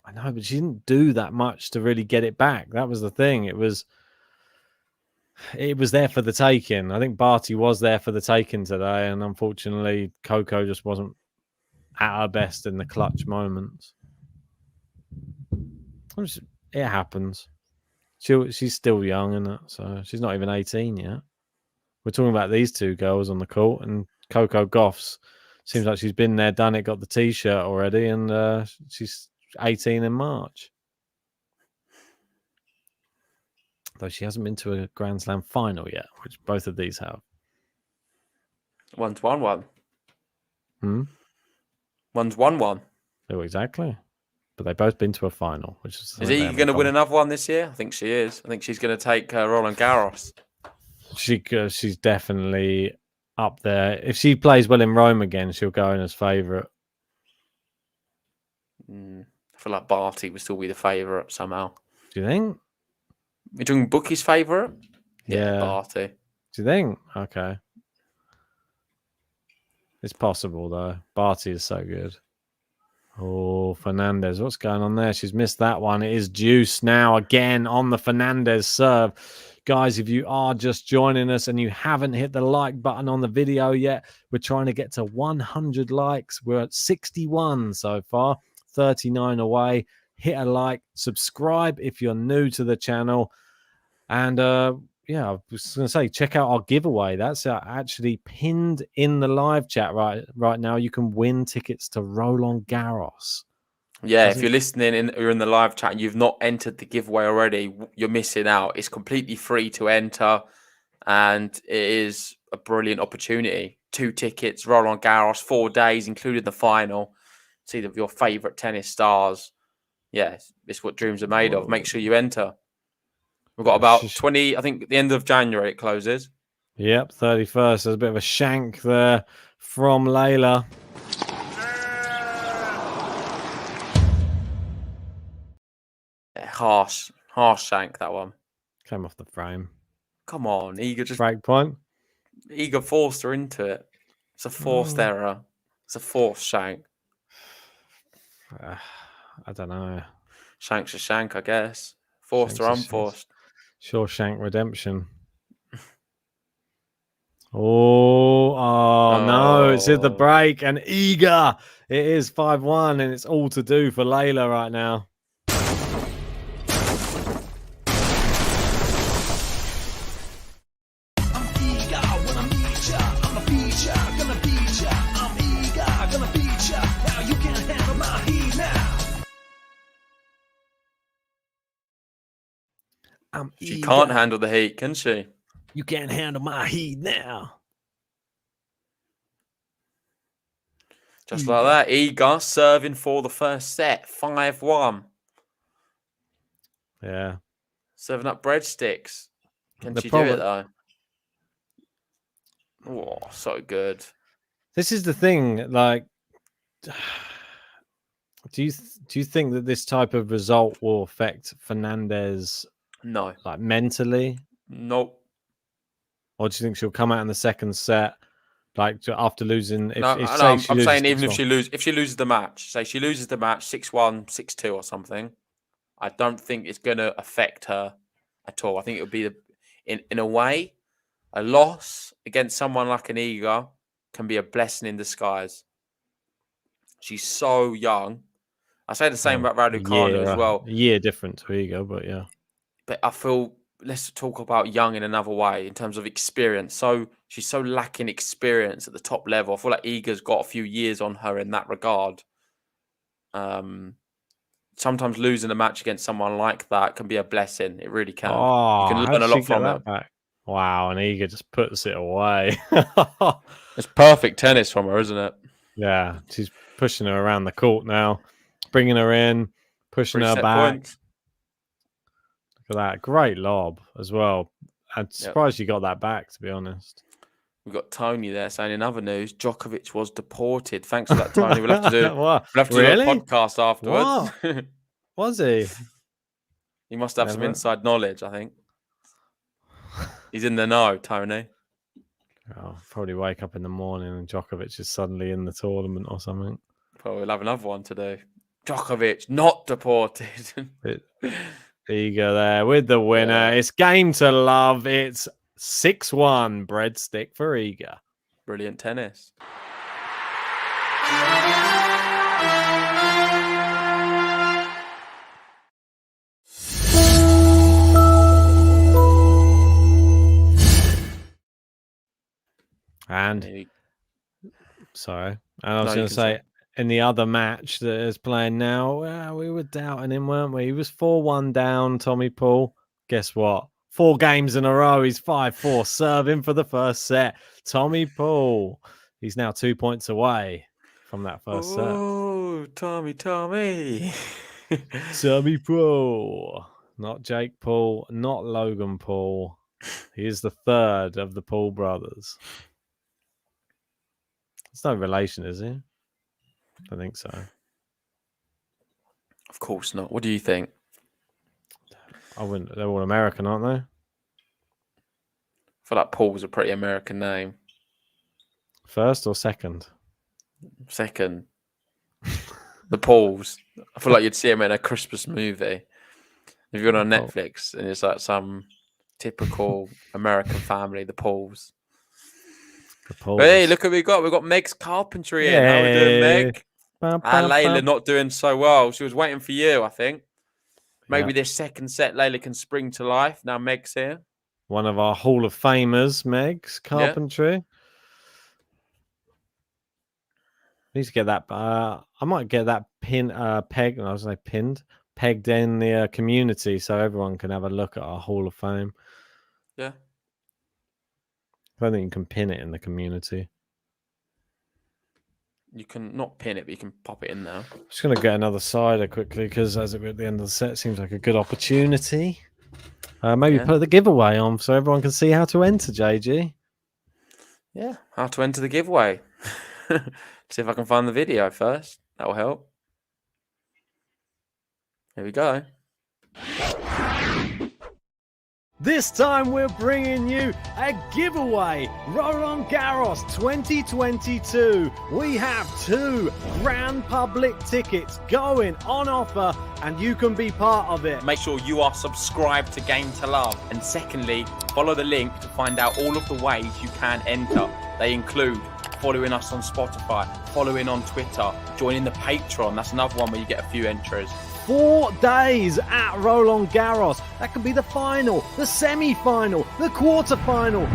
I know, but she didn't do that much to really get it back. That was the thing. It was there for the taking. I think Barty was there for the taking today, and unfortunately, Coco just wasn't at her best in the clutch moments. It happens. She's still young, and so she's not even 18 yet. We're talking about these two girls on the court, and Coco Gauff's seems like she's been there, done it, got the T-shirt already, and she's 18 in March. Though she hasn't been to a Grand Slam final yet, which both of these have. One's 1-1. Hmm? One's 1-1. Oh, exactly. But they've both been to a final, which is... Is he going to win another one this year? I think she is. I think she's going to take Roland Garros. She's definitely up there. If she plays well in Rome again, she'll go in as favourite. I feel like Barty would still be the favourite somehow. Do you think? You're doing Bookie's favourite? Yeah. Barty. Do you think? Okay. It's possible, though. Barty is so good. Oh, Fernandez. What's going on there? She's missed that one. It is Juice now again on the Fernandez serve. Guys, if you are just joining us and you haven't hit the like button on the video yet, we're trying to get to 100 likes. We're at 61 so far, 39 away. Hit a like, subscribe if you're new to the channel. And yeah, I was going to say, check out our giveaway. That's actually pinned in the live chat right now. You can win tickets to Roland Garros. Yeah, if you're listening and you're in the live chat and you've not entered the giveaway already, you're missing out. It's completely free to enter, and it is a brilliant opportunity. 2 tickets, Roland Garros, 4 days, including the final. See your favourite tennis stars. Yeah, it's what dreams are made of. Make sure you enter. We've got about 20, I think at the end of January it closes. Yep, 31st. There's a bit of a shank there from Leylah. Yeah, harsh shank, that one. Came off the frame. Come on, break point. Iga forced her into it. It's a forced error. It's a forced shank. I don't know. Shank's a shank, I guess. Forced or unforced. Shawshank Redemption. Oh, no. It's in the break. And Iga. It is 5-1. And it's all to do for Leylah right now. She can't handle the heat, can she? You can't handle my heat now. Just like that. Iga serving for the first set. 5-1. Yeah. Serving up breadsticks. Can she do it, though? Oh, so good. This is the thing. Like, do you think that this type of result will affect Fernandez? No. Like mentally? Nope. Or do you think she'll come out in the second set, like after losing? I'm saying even if she loses the match, say she loses the match 6-1, 6-2 or something, I don't think it's going to affect her at all. I think it would be in a way A loss against someone like an Iga can be a blessing in disguise. She's so young. I say the same about Raducanu as well. A year different to Iga, but yeah. But I feel, let's talk about young in another way in terms of experience. So she's so lacking experience at the top level. I feel like Iga's got a few years on her in that regard. Sometimes losing a match against someone like that can be a blessing. It really can. Oh, you can how learn did a she lot get from that it. back? Wow, and Iga just puts it away. It's perfect tennis from her, isn't it? Yeah, she's pushing her around the court now, bringing her in, pushing her Reset back. points. Look at that. Great lob as well. I'm surprised you got that back, to be honest. We've got Tony there saying in other news, Djokovic was deported. Thanks for that, Tony. We'll have to do, What? we'll have to Really? do a podcast afterwards. Was he? He must have some Never. inside knowledge, I think. He's in the know, Tony. Oh, probably wake up in the morning and Djokovic is suddenly in the tournament or something. Well, we'll have another one to do. Djokovic not deported. Iga there with the winner. Yeah. It's game to love. It's 6-1 breadstick for Iga. Brilliant tennis. And sorry, and I was No, going you to can say, in the other match that is playing now, well, we were doubting him, weren't we? He was 4-1 down, Tommy Paul. Guess what? 4 games in a row. He's 5-4, serving for the first set. Tommy Paul. He's now 2 points away from that first set. Oh, Tommy. Tommy Paul. Not Jake Paul, not Logan Paul. He is the third of the Paul brothers. It's no relation, is he? I think so. Of course not. What do you think? I wouldn't. They're all American, aren't they? I feel like Paul's a pretty American name. First or second? Second. The Pauls. I feel like you'd see him in a Christmas movie. If you're on Netflix and it's like some typical American family, the Pauls. Hey, look what we got. We've got Meg's carpentry in. How we doing, Meg? And Leylah not doing so well. She was waiting for you, I think. Maybe this second set, Leylah can spring to life. Now Meg's here. One of our Hall of Famers, Meg's carpentry. Yeah. Need to get that. I might get that pegged. I was like pegged in the community so everyone can have a look at our Hall of Fame. Yeah. I don't think you can pin it in the community. You can not pin it, but you can pop it in there. Just going to get another cider quickly because as we're at the end of the set, seems like a good opportunity. Maybe put the giveaway on so everyone can see how to enter, JG. Yeah, how to enter the giveaway. See if I can find the video first. That'll help. Here we go. This time we're bringing you a giveaway. Roland Garros 2022. We have 2 grand public tickets going on offer and you can be part of it. Make sure you are subscribed to Game to Love. And secondly, follow the link to find out all of the ways you can enter. They include following us on Spotify, following on Twitter, joining the Patreon. That's another one where you get a few entries. 4 days at Roland Garros. That could be the final, the semi-final, the quarter-final.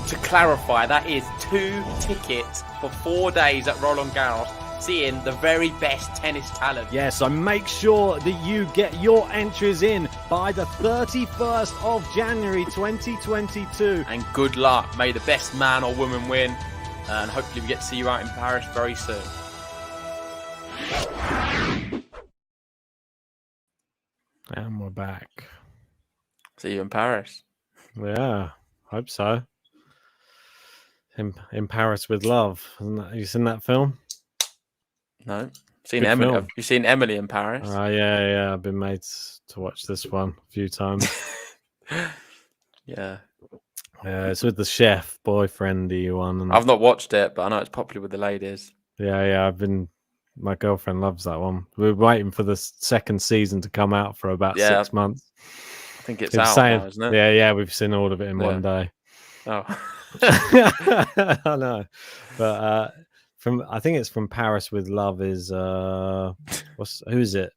To clarify, that is 2 tickets for 4 days at Roland Garros, seeing the very best tennis talent. Yeah, so make sure that you get your entries in by the 31st of January 2022. And good luck. May the best man or woman win. And hopefully we get to see you out in Paris very soon. And we're back. See you in Paris. Yeah, hope so. In Paris with Love. Have you seen that film? No. Seen Emily. Have you seen Emily in Paris? Yeah. I've been made to watch this one a few times. Yeah. It's with the chef, boyfriendy one. And I've not watched it, but I know it's popular with the ladies. Yeah. My girlfriend loves that one. We're waiting for the second season to come out for about 6 months. I think it's out now, isn't it? Yeah, we've seen all of it in one day. Oh, I know, but I think it's From Paris with Love is who's it?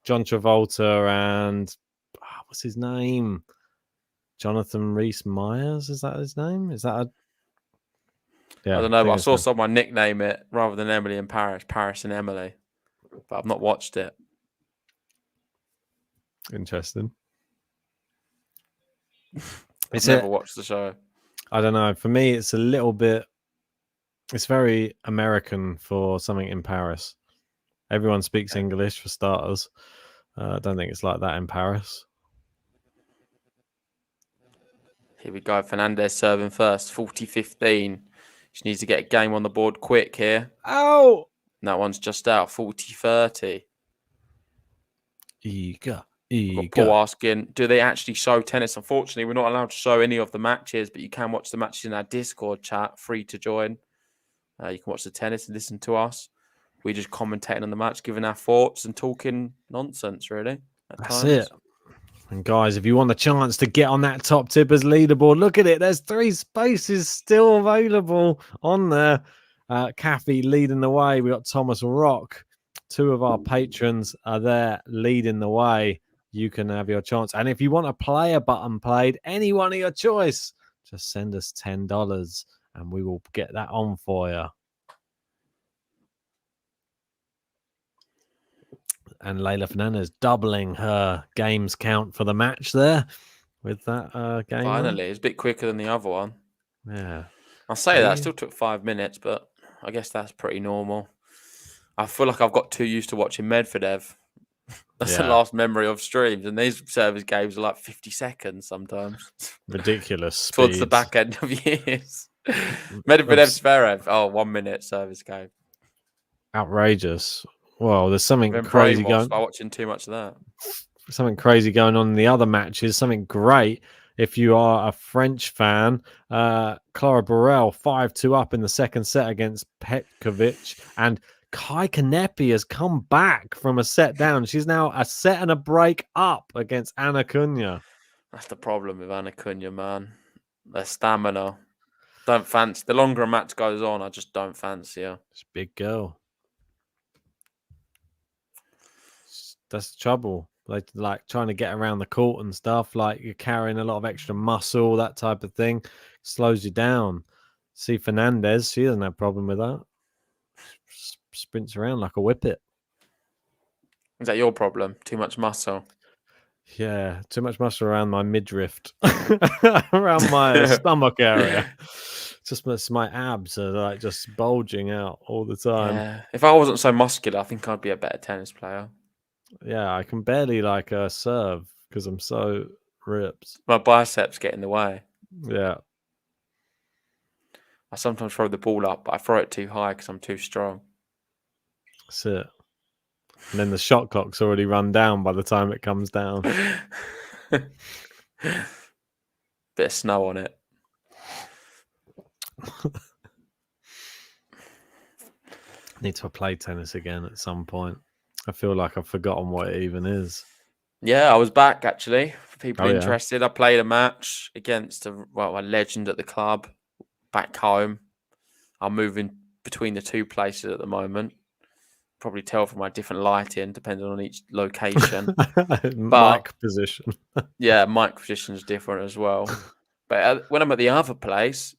John Travolta and what's his name? Jonathan Rhys Myers, is that his name? Is that a I don't know, but I it's saw him. someone nickname it rather than Emily in Paris, Paris and Emily. But I've not watched it. Interesting. I've never watched the show. I don't know. For me, it's a little bit. It's very American for something in Paris. Everyone speaks English for starters. I don't think it's like that in Paris. Here we go. Fernandez serving first, 40-15. She needs to get a game on the board quick here. Oh! And that one's just out, 40-30. Eager. We've got Paul asking, do they actually show tennis? Unfortunately, we're not allowed to show any of the matches, but you can watch the matches in our Discord chat, free to join. You can watch the tennis and listen to us. We just commentating on the match, giving our thoughts and talking nonsense, really. That's it. And guys, if you want the chance to get on that top tippers leaderboard, look at it. There's 3 spaces still available on there. Kathy leading the way. We got Thomas Rock. 2 of our patrons are there leading the way. You can have your chance. And if you want a player button played, any one of your choice, just send us $10 and we will get that on for you. And Leylah Fernandez doubling her games count for the match there with that game. Finally, it's a bit quicker than the other one. Yeah. I'll say that. It still took 5 minutes, but I guess that's pretty normal. I feel like I've got too used to watching Medvedev. That's the last memory of streams. And these service games are like 50 seconds sometimes. Ridiculous. Towards the back end of years. Medvedev Zverev. 1 minute service game. Outrageous. Well, there's something crazy going by watching too much of that. Something crazy going on in the other matches. Something great. If you are a French fan, Clara Burrell 5-2 up in the second set against Petkovic, and Kai Kanepi has come back from a set down. She's now a set and a break up against Anna Cunha. That's the problem with Anna Cunha, man. Their stamina. Don't fancy. The longer a match goes on, I just don't fancy her. She's a big girl. That's the trouble. Like trying to get around the court and stuff. Like you're carrying a lot of extra muscle, that type of thing. Slows you down. See Fernandez, she doesn't have a problem with that. Sprints around like a whippet. Is that your problem? Too much muscle? Yeah, too much muscle around my midriff, around my stomach area. Just my abs are like just bulging out all the time. Yeah. If I wasn't so muscular, I think I'd be a better tennis player. Yeah, I can barely serve because I'm so ripped. My biceps get in the way. Yeah. I sometimes throw the ball up, but I throw it too high because I'm too strong. That's it. And then the shot clock's already run down by the time it comes down. Bit of snow on it. Need to play tennis again at some point. I feel like I've forgotten what it even is. Yeah, I was back actually. For people Oh, yeah. interested, I played a match against a legend at the club back home. I'm moving between the 2 places at the moment. Probably tell from my different lighting, depending on each location. Mic position. Yeah, mic position is different as well. But when I'm at the other place,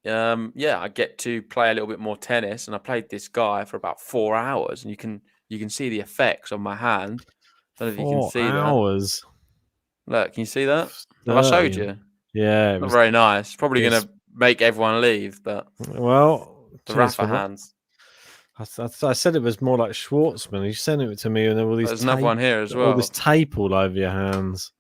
I get to play a little bit more tennis. And I played this guy for about 4 hours, and you can see the effects on my hand. I don't know if you can see 4 hours. that. Look, can you see that? Have I showed you? Yeah, it Not was very nice. Probably going to make everyone leave, but well. the Rafa hands. I said it was more like Schwartzman. You sent it to me, and there were these. There's another one here as well. All this tape all over your hands.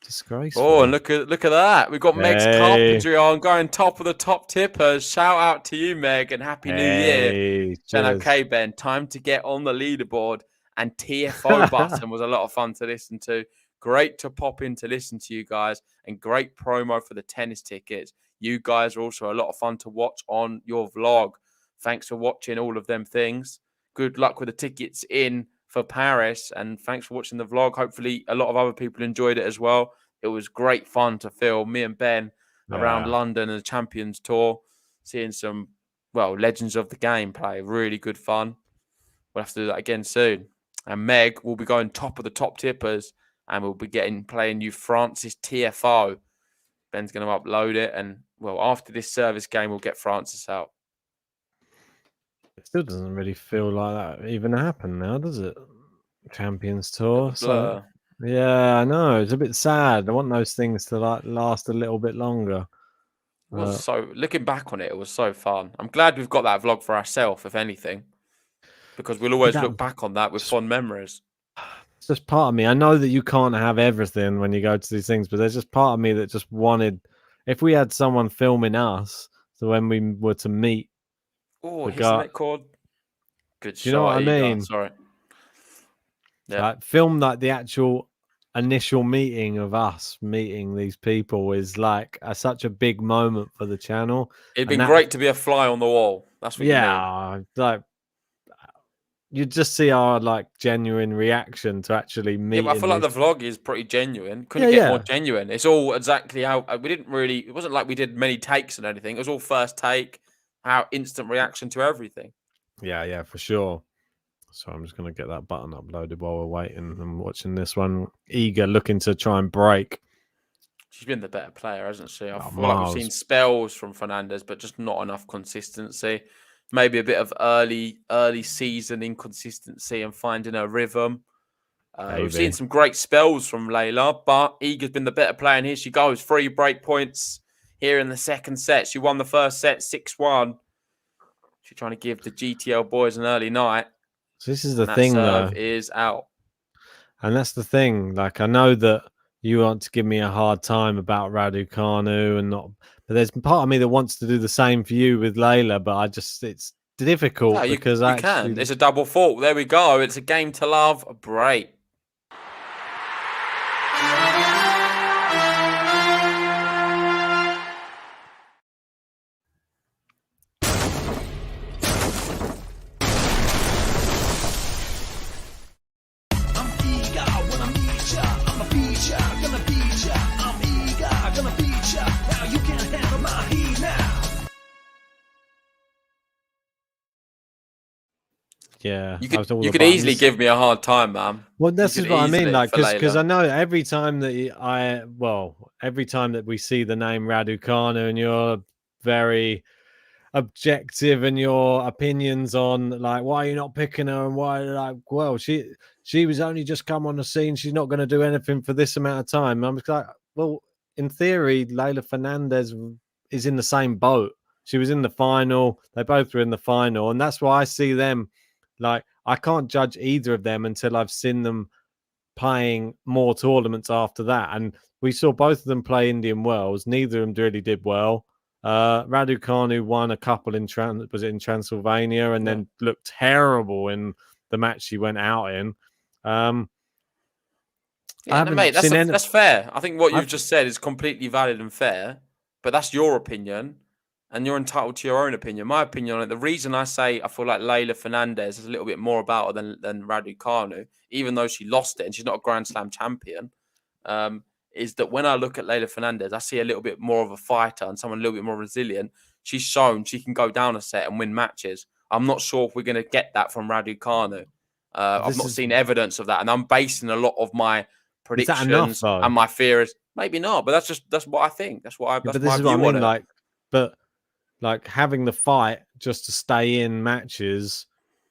Disgraceful. Oh, and look at that. We've got Meg's carpentry on, going top of the top tippers. Shout out to you, Meg, and Happy New Year. Then, okay, Ben, time to get on the leaderboard. And TFO button was a lot of fun to listen to. Great to pop in to listen to you guys, and great promo for the tennis tickets. You guys are also a lot of fun to watch on your vlog. Thanks for watching all of them things. Good luck with the tickets in for Paris, and thanks for watching the vlog. Hopefully a lot of other people enjoyed it as well. It was great fun to film. Me and Ben around Yeah. London and the Champions Tour, seeing some, legends of the game play. Really good fun. We'll have to do that again soon. And Meg will be going top of the top tippers, and we'll be playing you Francis TFO. Ben's going to upload it, and after this service game, we'll get Francis out. It still doesn't really feel like that even happened now, does it? Champions Tour. So yeah, I know. It's a bit sad. I want those things to last a little bit longer. Looking back on it, it was so fun. I'm glad we've got that vlog for ourselves, if anything, because we'll always look back on that with fond memories. It's just part of me. I know that you can't have everything when you go to these things, but there's just part of me that just wanted, if we had someone filming us, so when we were to meet. Oh, isn't it called? Good shot. Do you know what I mean? Sorry. Yeah. Like, film like the actual initial meeting of us meeting these people is like such a big moment for the channel. It'd been great to be a fly on the wall. That's what you mean. Like you just see our like genuine reaction to actually meeting. Yeah, but I feel like the vlog is pretty genuine. Couldn't get more genuine. It's all exactly how we didn't really. It wasn't like we did many takes and anything. It was all first take. Our instant reaction to everything. Yeah, for sure. So I'm just going to get that button uploaded while we're waiting and watching this one. Eager, looking to try and break. She's been the better player, hasn't she? I feel like we've seen spells from Fernandez, but just not enough consistency. Maybe a bit of early season inconsistency and finding her rhythm. We've seen some great spells from Leylah, but Eager's been the better player, and here she goes. 3 break points here in the second set. She won the first set 6-1. She's trying to give the GTL boys an early night. So this is the thing, though. Is out. And that's the thing. Like, I know that you want to give me a hard time about Raducanu and not, but there's part of me that wants to do the same for you with Leylah, but it's difficult because you can. It's a double fault. There we go. It's a game to love. A break. Yeah, you could easily give me a hard time, man. Well, this is what I mean, like, because I know every time that we see the name Raducanu and you're very objective in your opinions on like why you're not picking her and why, like, well, she was only just come on the scene, she's not going to do anything for this amount of time. I'm like, well, in theory, Leylah Fernandez is in the same boat. She was in the final. They both were in the final, and that's why I see them. Like, I can't judge either of them until I've seen them playing more tournaments after that. And we saw both of them play Indian Wells. Neither of them really did well. Raducanu won a couple in Transylvania and then looked terrible in the match she went out in. Mate, that's fair. I think what you've just said is completely valid and fair, but that's your opinion. And you're entitled to your own opinion. My opinion on it, the reason I say I feel like Leylah Fernandez is a little bit more about her than Raducanu, even though she lost it and she's not a Grand Slam champion, is that when I look at Leylah Fernandez, I see a little bit more of a fighter and someone a little bit more resilient. She's shown she can go down a set and win matches. I'm not sure if we're going to get that from Raducanu. I've not seen evidence of that. And I'm basing a lot of my predictions and my fears. Maybe not, but that's what I think. That's my view on it. Like having the fight just to stay in matches,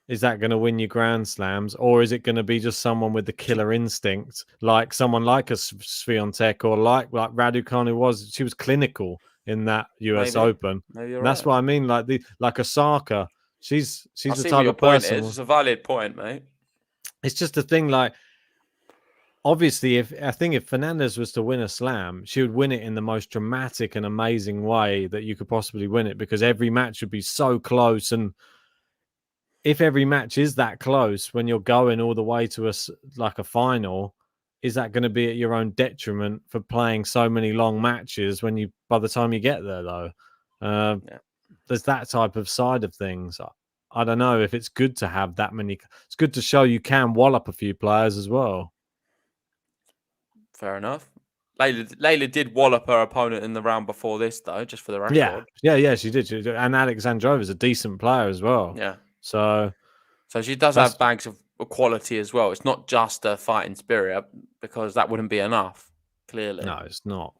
is that going to win you Grand Slams, or is it going to be just someone with the killer instinct, like someone like a Swiatek or like Raducanu was? She was clinical in that US Open. That's what I mean. Like Osaka, she's the type of person. It's a valid point, mate. It's just a thing. Like, obviously, if Fernandez was to win a slam, she would win it in the most dramatic and amazing way that you could possibly win it, because every match would be so close. And if every match is that close, when you're going all the way to a final, is that going to be at your own detriment for playing so many long matches by the time you get there, though? There's that type of side of things. I don't know if it's good to have that many. It's good to show you can wallop a few players as well. Fair enough. Leylah did wallop her opponent in the round before this, though, just for the record. Yeah, she did. And Alexandrova is a decent player as well. Yeah. So she does have bags of quality as well. It's not just a fighting spirit, because that wouldn't be enough, clearly. No, it's not.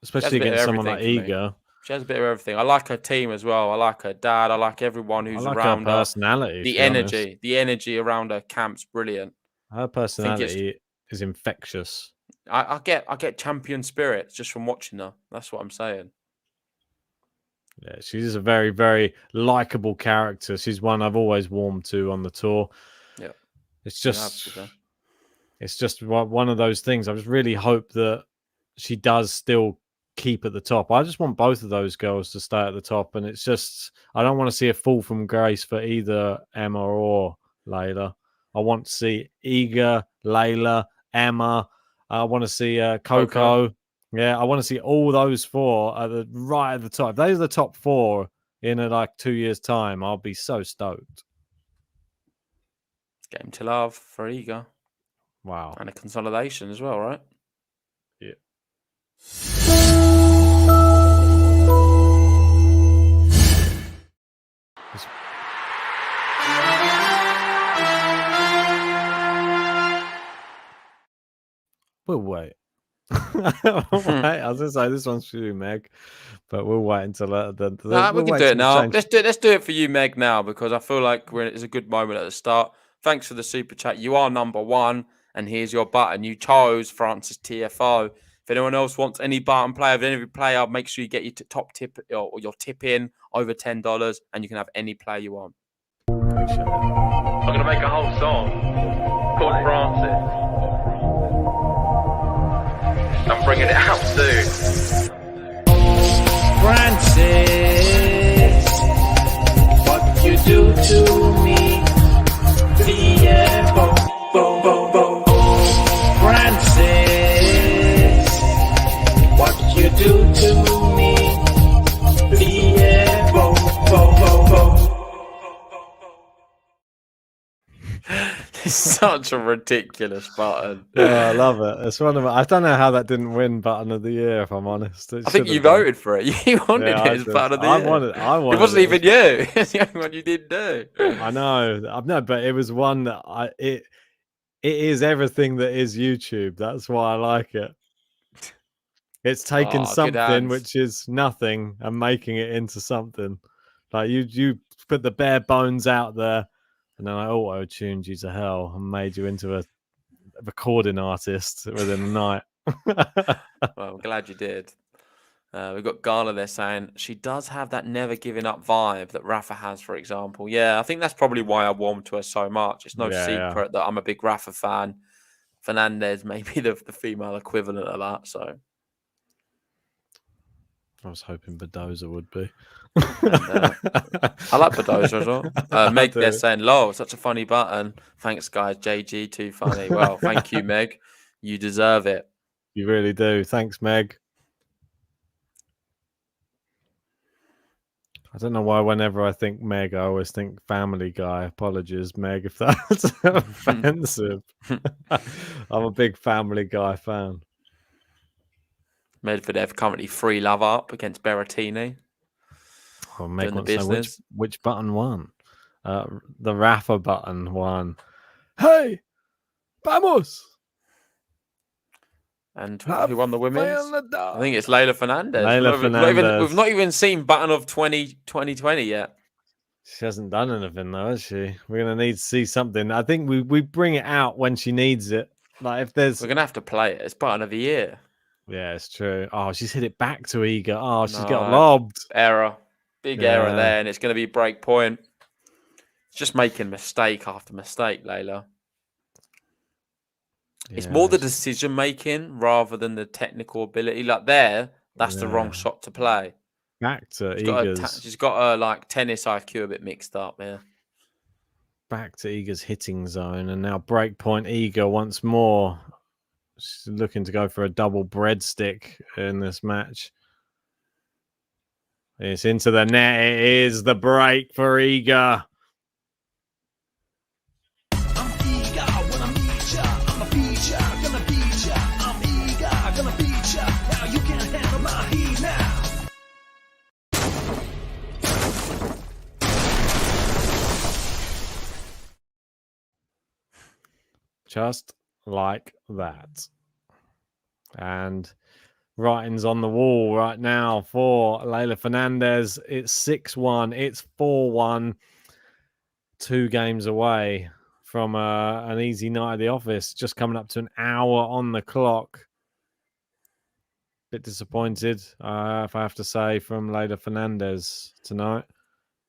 Especially against someone like Iga. She has a bit of everything. I like her team as well. I like her dad. I like everyone who's around her personality. The energy around her camp's brilliant. Her personality is infectious. I get champion spirit just from watching her. That's what I'm saying. Yeah, she's a very, very likable character. She's one I've always warmed to on the tour. Yeah, it's just one of those things. I just really hope that she does still keep at the top. I just want both of those girls to stay at the top, and it's just I don't want to see a fall from grace for either Emma or Leylah. I want to see Iga, Leylah, Emma. I want to see Coco. Yeah, I want to see all those four right at the top. If those are the top four in like 2 years' time, I'll be so stoked. Game to love for Iga. Wow. And a consolidation as well, right? Yeah. We'll wait. I was going to say this one's for you, Meg, but we'll wait until we can do it now. Let's do it for you, Meg, now, because I feel like it's a good moment at the start. Thanks for the super chat. You are number one, and here's your button. You chose Francis TFO. If anyone else wants any button player, any player, make sure you get your top tip or your tip in over $10, and you can have any player you want. Appreciate it. I'm going to make a whole song called Francis. I'm bringing it out soon. Francis, what you do to me? Yeah, bo, bo, bo, bo. Francis, what you do to me? Yeah, bo, bo, bo, bo. It's such a ridiculous button. Oh, I love it. It's one of I don't know how that didn't win button of the year, if I'm honest. I think you voted for it. You wanted it as button of the year. I wanted it wasn't even you. It's the only one you didn't do. I know, but it was one that it is everything that is YouTube. That's why I like it. It's taken something which is nothing and making it into something. Like you put the bare bones out there. And then I auto-tuned you to hell and made you into a recording artist within a night. Well, I'm glad you did. We've got Gala there saying she does have that never giving up vibe that Rafa has, for example. Yeah, I think that's probably why I warmed to her so much. It's no secret that I'm a big Rafa fan. Fernandez may be the female equivalent of that. So I was hoping Badoza would be. And, I like Badoza as well. Meg there saying, "Lol, such a funny button. Thanks, guys. JG, too funny." Well, thank you, Meg. You deserve it. You really do. Thanks, Meg. I don't know why whenever I think Meg, I always think Family Guy. Apologies, Meg, if that's offensive. I'm a big Family Guy fan. Medvedev currently 3-love up against Berrettini. Oh, Meg wants to know which button won. The Rafa button won. Hey, vamos! And who won the women's? I think it's Leylah Fernandez. We've not even seen button of 2020 yet. She hasn't done anything though, has she? We're gonna need to see something. I think we bring it out when she needs it. Like if there's, we're gonna have to play it. It's button of the year. Yeah, it's true. Oh, she's hit it back to Iga. Oh, she's got lobbed. Error. Big error there, and it's going to be break point. It's just making mistake after mistake, Leylah. Yeah, it's more the decision making rather than the technical ability. Like that's the wrong shot to play. Back to Iga's. She's got her like tennis IQ a bit mixed up. Yeah. Back to Iga's hitting zone, and now break point. Iga once more. She's looking to go for a double breadstick in this match. It's into the net. It is the break for Iga. I'm eager when I meet ya. I'm a feature, gonna beat ya. I'm eager, gonna beat Just like that. And writing's on the wall right now for Leylah Fernandez. It's 6-1. It's 4-1. 2 games away from an easy night at the office. Just coming up to an hour on the clock. Bit disappointed, if I have to say, from Leylah Fernandez tonight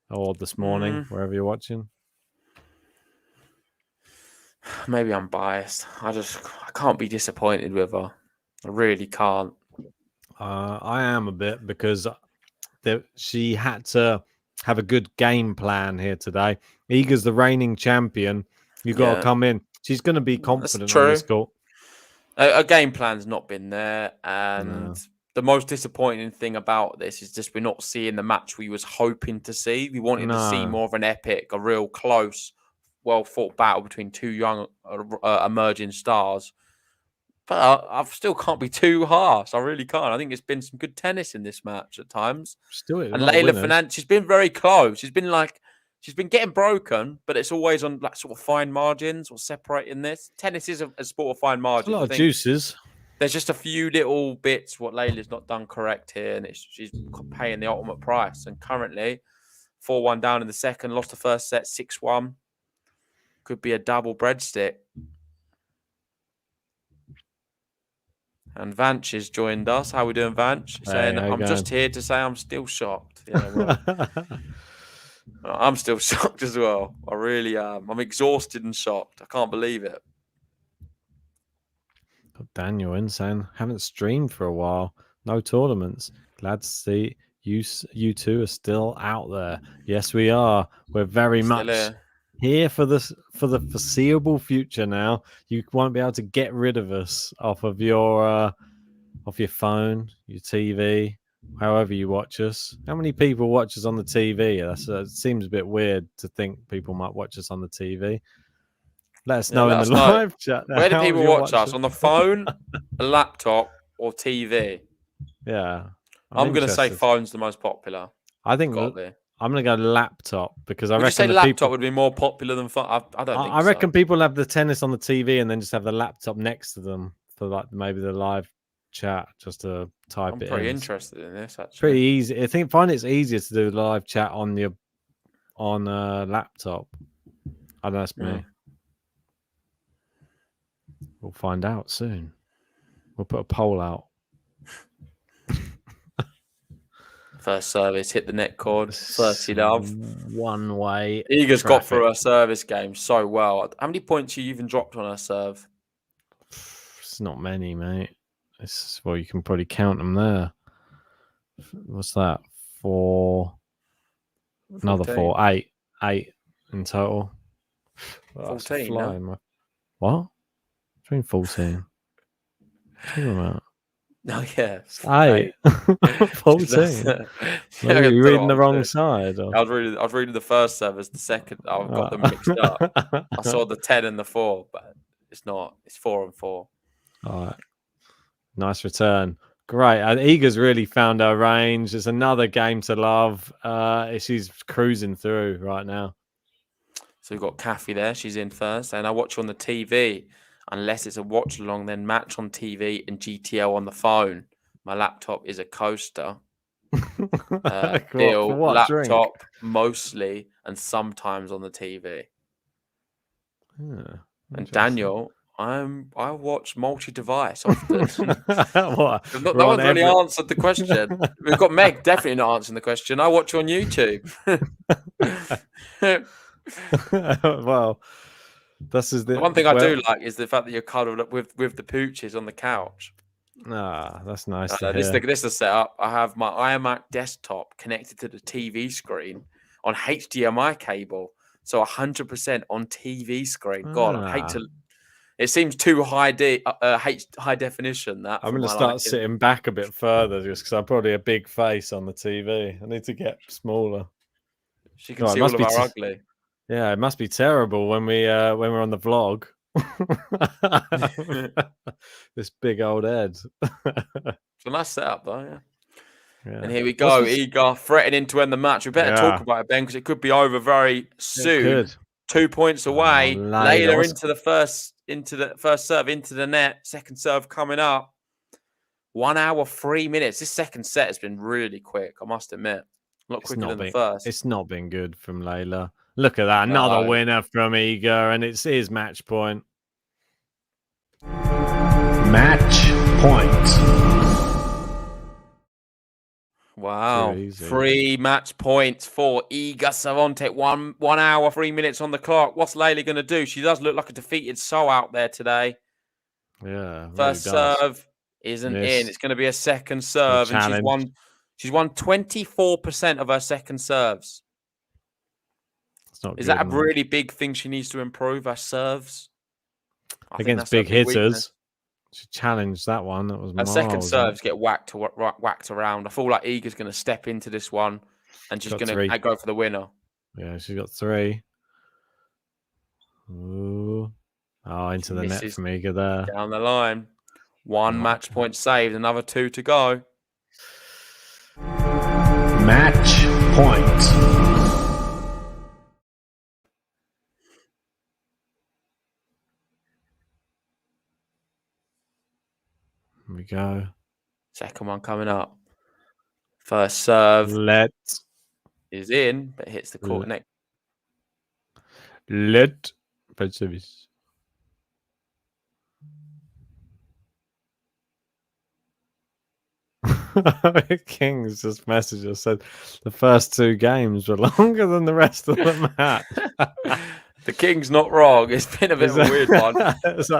or this morning, wherever you're watching. Maybe I'm biased. I can't be disappointed with her. I really can't. I am a bit because she had to have a good game plan here today. Iga's the reigning champion. You've got to come in. She's going to be confident on this court. A game plan's not been there. And the most disappointing thing about this is just we're not seeing the match we was hoping to see. We wanted to see more of an epic, a real close, well-fought battle between 2 young emerging stars. But I still can't be too harsh. I really can't. I think it's been some good tennis in this match at times. And Leylah Fernandez, she's been very close. She's been getting broken, but it's always on like sort of fine margins or separating this. Tennis is a sport of fine margins. A lot of juices. There's just a few little bits what Leylah's not done correct here, and she's paying the ultimate price. And currently, 4-1 down in the second, lost the first set 6-1. Could be a double breadstick. And Vanch has joined us. How are we doing, Vanch? Saying, I'm just here to say I'm still shocked. Yeah, well, I'm still shocked as well. I really am. I'm exhausted and shocked. I can't believe it. Got Daniel in saying, haven't streamed for a while. No tournaments. Glad to see you two are still out there. Yes, we are. We're very much here for the foreseeable future now. You won't be able to get rid of us off of your phone, your TV, however you watch us. How many people watch us on the TV? It seems a bit weird to think people might watch us on the TV. Let us know in the live chat. Where do people watch us? On the phone, a laptop, or TV? Yeah. I'm going to say phone's the most popular. I think I'm going to go laptop because I reckon say laptop would be more popular than phone. I reckon people have the tennis on the TV and then just have the laptop next to them for like maybe the live chat just to type it in. I'm pretty interested in this actually. Pretty easy. I find it's easier to do the live chat on a laptop. I don't know, that's me. We'll find out soon. We'll put a poll out. First service, hit the net cord, 30 love. One way. Iga's got through her service game so well. How many points you even dropped on her serve? It's not many, mate. Well, you can probably count them there. What's that? 4. Another 4. 8. 8 in total. 14. No? What? Between 14. What are you about? Oh, yeah. 8. 14. You're reading the wrong side. Or? I was reading the first service, the second. I've got them mixed up. I saw the 10 and the 4, but it's not. It's 4 and 4. All right. Nice return. Great. Iga's really found her range. It's another game to love. She's cruising through right now. So we've got Kathy there. She's in first. And I watch on the TV. Unless it's a watch along, then match on TV and GTL on the phone. My laptop is a coaster. Deal, laptop mostly, and sometimes on the TV. Yeah, and Daniel, I watch multi-device often. What? No one's really answered the question. We've got Meg definitely not answering the question. I watch on YouTube. Well. The one thing I do like is the fact that you're cuddled up with the pooches on the couch. That's nice. This is a setup. I have my iMac desktop connected to the TV screen on HDMI cable, so 100% on TV screen. God, I hate to. It seems too high definition. That I'm going to start sitting back a bit further just because I'm probably a big face on the TV. I need to get smaller. She can see all of our ugly. Yeah, it must be terrible when we're on the vlog. This big old head. It's a nice setup, though. Yeah. And here we go. Iga threatening to end the match. We better talk about it, Ben, because it could be over very soon. 2 points away. Leylah into the first into the first serve into the net. Second serve coming up. 1 hour, 3 minutes. This second set has been really quick, I must admit. A lot quicker than the first. It's not been good from Leylah. Look at that. No. Another winner from Iga, and it's his match point. Match point. Wow. Too easy. 3 match points for Iga Swiatek. 1 hour, 3 minutes on the clock. What's Leylah going to do? She does look like a defeated soul out there today. Yeah. First really serve isn't Miss. in. It's going to be a second serve, and she's won 24% of her second serves. Is that a really big thing she needs to improve? Her serves against big hitters. She challenged that one. That was her second serves get whacked around. I feel like Iga's going to step into this one and she's going to go for the winner. Yeah, she's got 3. Ooh. Oh, into the net from Iga there. Down the line. 1 match point saved. Another 2 to go. Match point. Here we go. Second one coming up. First serve Let is in, but hits the court neck. Let service. Kings just messaged us, said the first 2 games were longer than the rest of the match. The King's not wrong. It's been a bit of a weird one.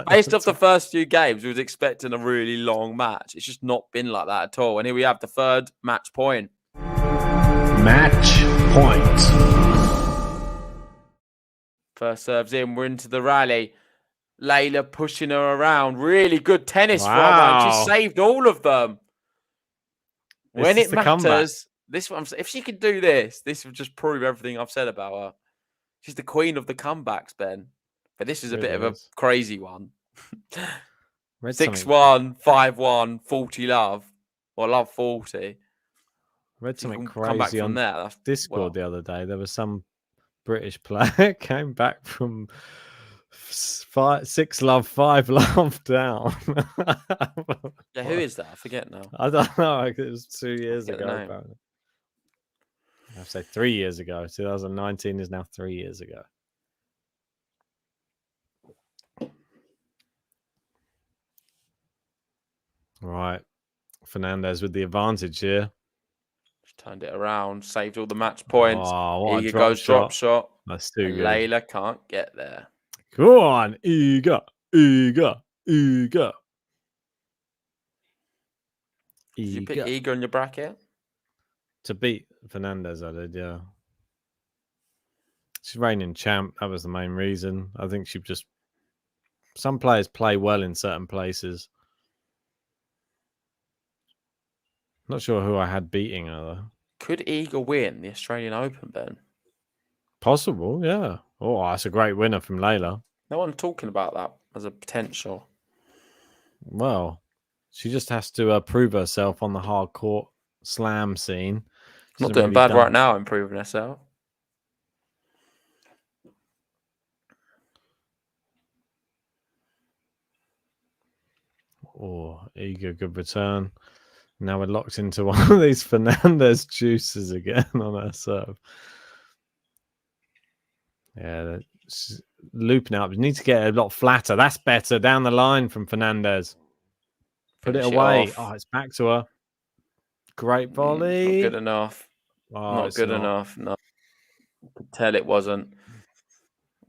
Based off the first few games, we was expecting a really long match. It's just not been like that at all. And here we have the third match point. Match point. First serve's in. We're into the rally. Leylah pushing her around. Really good tennis from her. She saved all of them. When it matters, this one, if she could do this, this would just prove everything I've said about her. She's the queen of the comebacks, Ben. But this is a bit of a crazy one. 6-1, 5-1, 40 love. Or love 40. Read something crazy on Discord the other day. There was some British player came back from 6 love, 5 love down. Yeah, who is that? I forget now. I don't know. It was 2 years ago. Apparently. I have to say 3 years ago. 2019 is now 3 years ago. Right. Fernandez with the advantage here. Just turned it around, saved all the match points. Iga goes drop shot. That's too good. Leylah can't get there. Go on, Iga. Did you pick Iga in your bracket? To beat Fernandez, I did, yeah. She's reigning champ. That was the main reason. I think she just... Some players play well in certain places. Not sure who I had beating her, though. Could Iga win the Australian Open, Ben? Possible, yeah. Oh, that's a great winner from Leylah. No one's talking about that as a potential. Well, she just has to prove herself on the hard court slam scene. Not doing bad right now, improving herself. Oh, Iga, good return. Now we're locked into one of these Fernandez juices again on her serve. Yeah, looping up. You need to get a lot flatter. That's better. Down the line from Fernandez. Put it away. Oh, it's back to her. Great volley. Not good enough. Oh, not good enough. No. I could tell it wasn't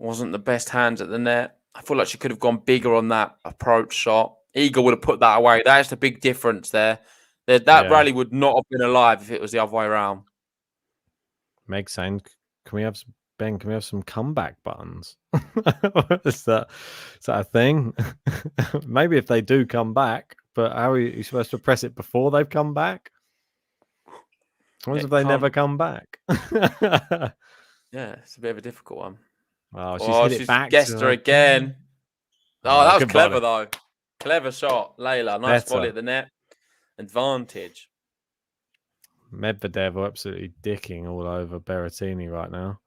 the best hands at the net. I feel like she could have gone bigger on that approach shot. Iga would have put that away. That's the big difference there. That rally would not have been alive if it was the other way around. Meg saying, can we have some comeback buttons? Is that a thing? Maybe if they do come back, but how are you supposed to press it before they've come back? What if they never come back? Yeah, it's a bit of a difficult one. Oh, she's hit it back. Guessed her again. Oh, that was clever though. Clever shot, Leylah. Nice volley at the net. Advantage. Medvedev are absolutely dicking all over Berrettini right now.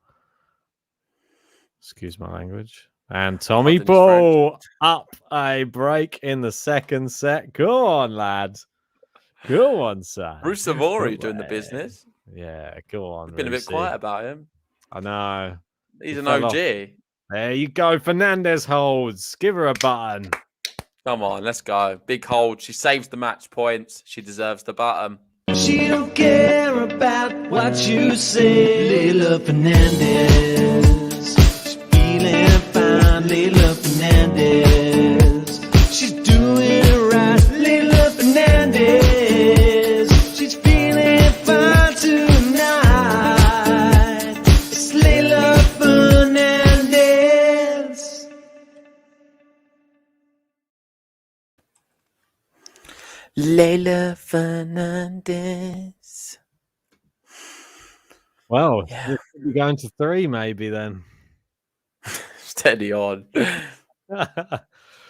Excuse my language. And Tommy Pardon his French. Paul up a break in the second set. Go on, lads. Go on, sir. Bruce Savory doing the business. Yeah, go on. We've been a bit Rusey. quiet about him. I know. He's He an fell OG. off. There you go. Fernandez holds. Give her a button. Come on, let's go. Big hold. She saves the match points. She deserves the button. She don't care about what you say, Leylah Fernandez. She's feeling fine, Leylah Fernandez. She's doing it right, Leylah Fernandez. She's feeling fine tonight. It's Leylah Fernandez. Leylah Fernandez. Well, Yeah. this could be going to 3 maybe then. Steady on.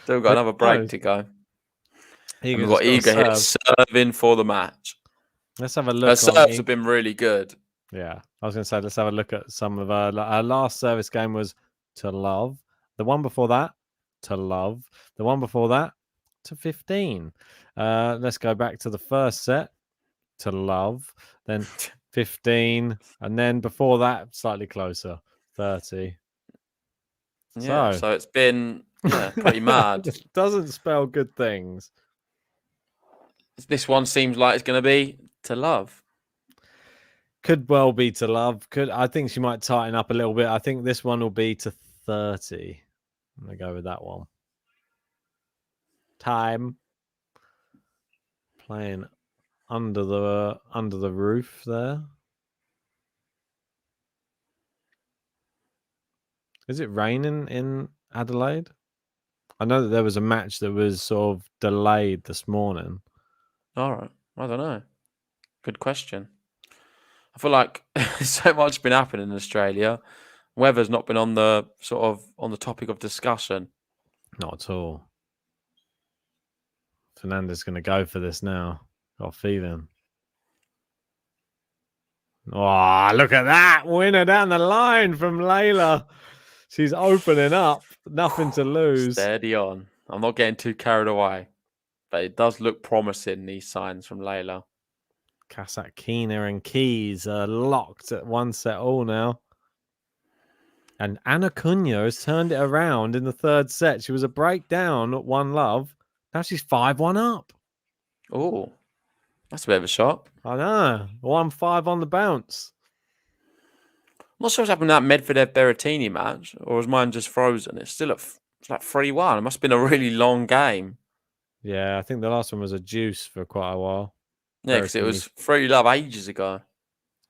Still got another break to go. And we've got Iga here serving for the match. Let's have a Her look. serves have been really good. Yeah, I was going to say, let's have a look at some of our last service game was to love. The one before that, to love. The one before that, to 15. Let's go back to the first set, to love. Then 15. And then before that, slightly closer, 30. Yeah, so it's been pretty mad. Doesn't spell good things. This one seems like it's going to be to love. Could well be to love. I think she might tighten up a little bit. I think this one will be to 30. I'm gonna go with that one. Time. Playing under the roof there. Is it raining in Adelaide? I know that there was a match that was sort of delayed this morning. All right. I don't know. Good question. I feel like so much been happening in Australia. Weather's not been on the topic of discussion. Not at all. Fernandez is going to go for this now. Got a feeling. Oh, look at that. Winner down the line from Leylah. She's opening up. Nothing to lose. Steady on. I'm not getting too carried away. But it does look promising, these signs from Leylah. Kasatkina and Keys are locked at 1 set all now. And Anna Cunha has turned it around in the third set. She was a breakdown at 1-love. Now she's 5-1 up. Oh, that's a bit of a shot. I know. 1-5 on the bounce. I'm not sure what's happened to that Medvedev-Berrettini match, or was mine just frozen? It's like 3-1. It must have been a really long game. Yeah, I think the last one was a juice for quite a while. Yeah, because it was 3-love ages ago.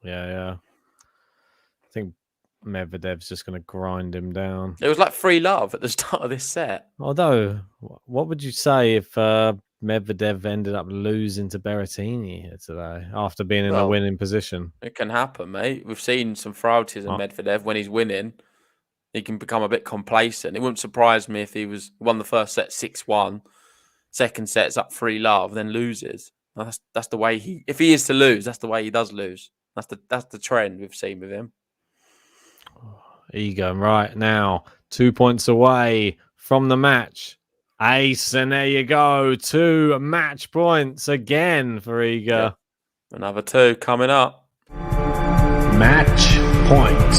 Yeah. I think Medvedev's just going to grind him down. It was like 3-love at the start of this set. Although, what would you say if Medvedev ended up losing to Berrettini here today after being in a winning position? It can happen, mate. We've seen some frailties in Medvedev when he's winning. He can become a bit complacent. It wouldn't surprise me if he won the first set 6-1, second set's up 3-love, then loses. That's the way if he is to lose, that's the way he does lose. That's the trend we've seen with him. Iga right now 2 points away from the match. Ace, and there you go. 2 match points again for Iga. Yeah. Another 2 coming up. Match point.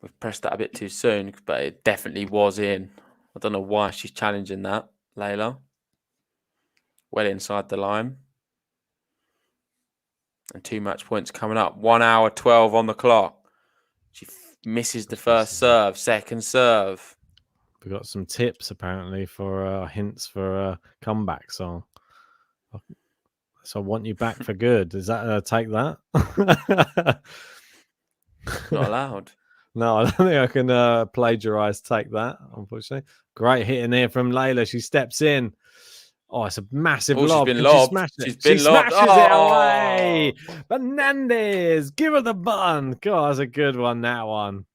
We've pressed that a bit too soon, but it definitely was in. I don't know why she's challenging that, Leylah. Well inside the line. And 2 match points coming up. 1 hour 12 on the clock. She misses the first serve, second serve. We've got some tips apparently for hints for a comeback song. So I want you back for good. Is that take that? Not allowed. No, I don't think I can plagiarize take that, unfortunately. Great hit in here from Leylah. She steps in. Oh, it's a massive lob. She's been lobbed. She She's been lobbed. smashes it away. Fernandez, give her the bun. God, that's a good one, that one.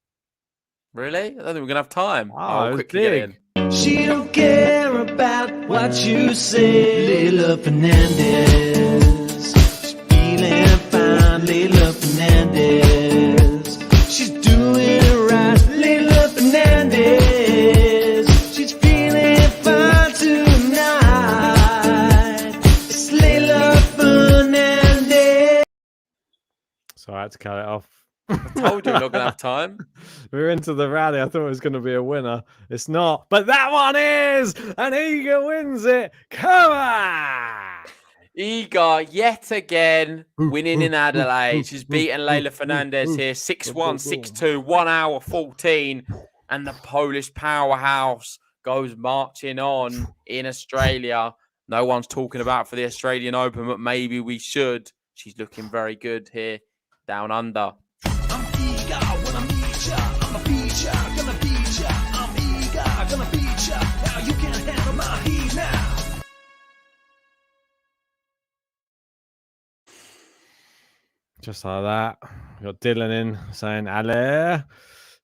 Really? I don't think we're going to have time. Oh, it was quickly get big. in. She don't care about what you say, Leylah Fernandez. She's feeling fine, Leylah Fernandez. She's doing it right, had to cut it off. I told you we're not going to have time. We're into the rally. I thought it was going to be a winner. It's not. But that one is. And Iga wins it. Come on. Iga, yet again, winning in Adelaide. She's beaten Leylah Fernandez here 6-1, 6-2, 1 hour 14. And the Polish powerhouse goes marching on in Australia. No one's talking about for the Australian Open, but maybe we should. She's looking very good here down under. I'm eager when I meet ya. I'm a beat ya, gonna beat ya. I'm eager, gonna beat ya. Now you can't handle my heat now. Just like that. Got Dylan in saying "Allez."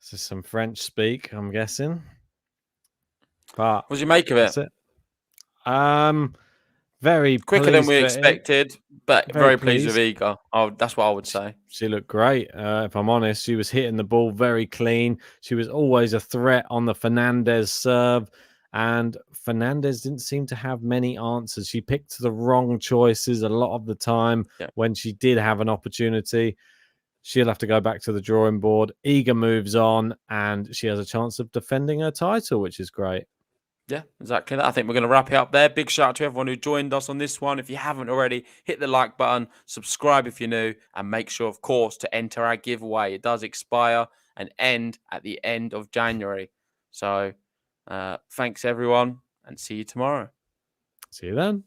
This is some French speak, I'm guessing. But What do you make of it? that's it. Very Quicker than pleased we for expected, but Very very pleased with Iga. Oh, that's what I would say. She looked great. If I'm honest, she was hitting the ball very clean. She was always a threat on the Fernandez serve. And Fernandez didn't seem to have many answers. She picked the wrong choices a lot of the time when she did have an opportunity. She'll have to go back to the drawing board. Iga moves on, and she has a chance of defending her title, which is great. Yeah, exactly that. I think we're going to wrap it up there. Big shout out to everyone who joined us on this one. If you haven't already, hit the like button, subscribe if you're new, and make sure, of course, to enter our giveaway. It does expire and end at the end of January. So thanks, everyone, and see you tomorrow. See you then.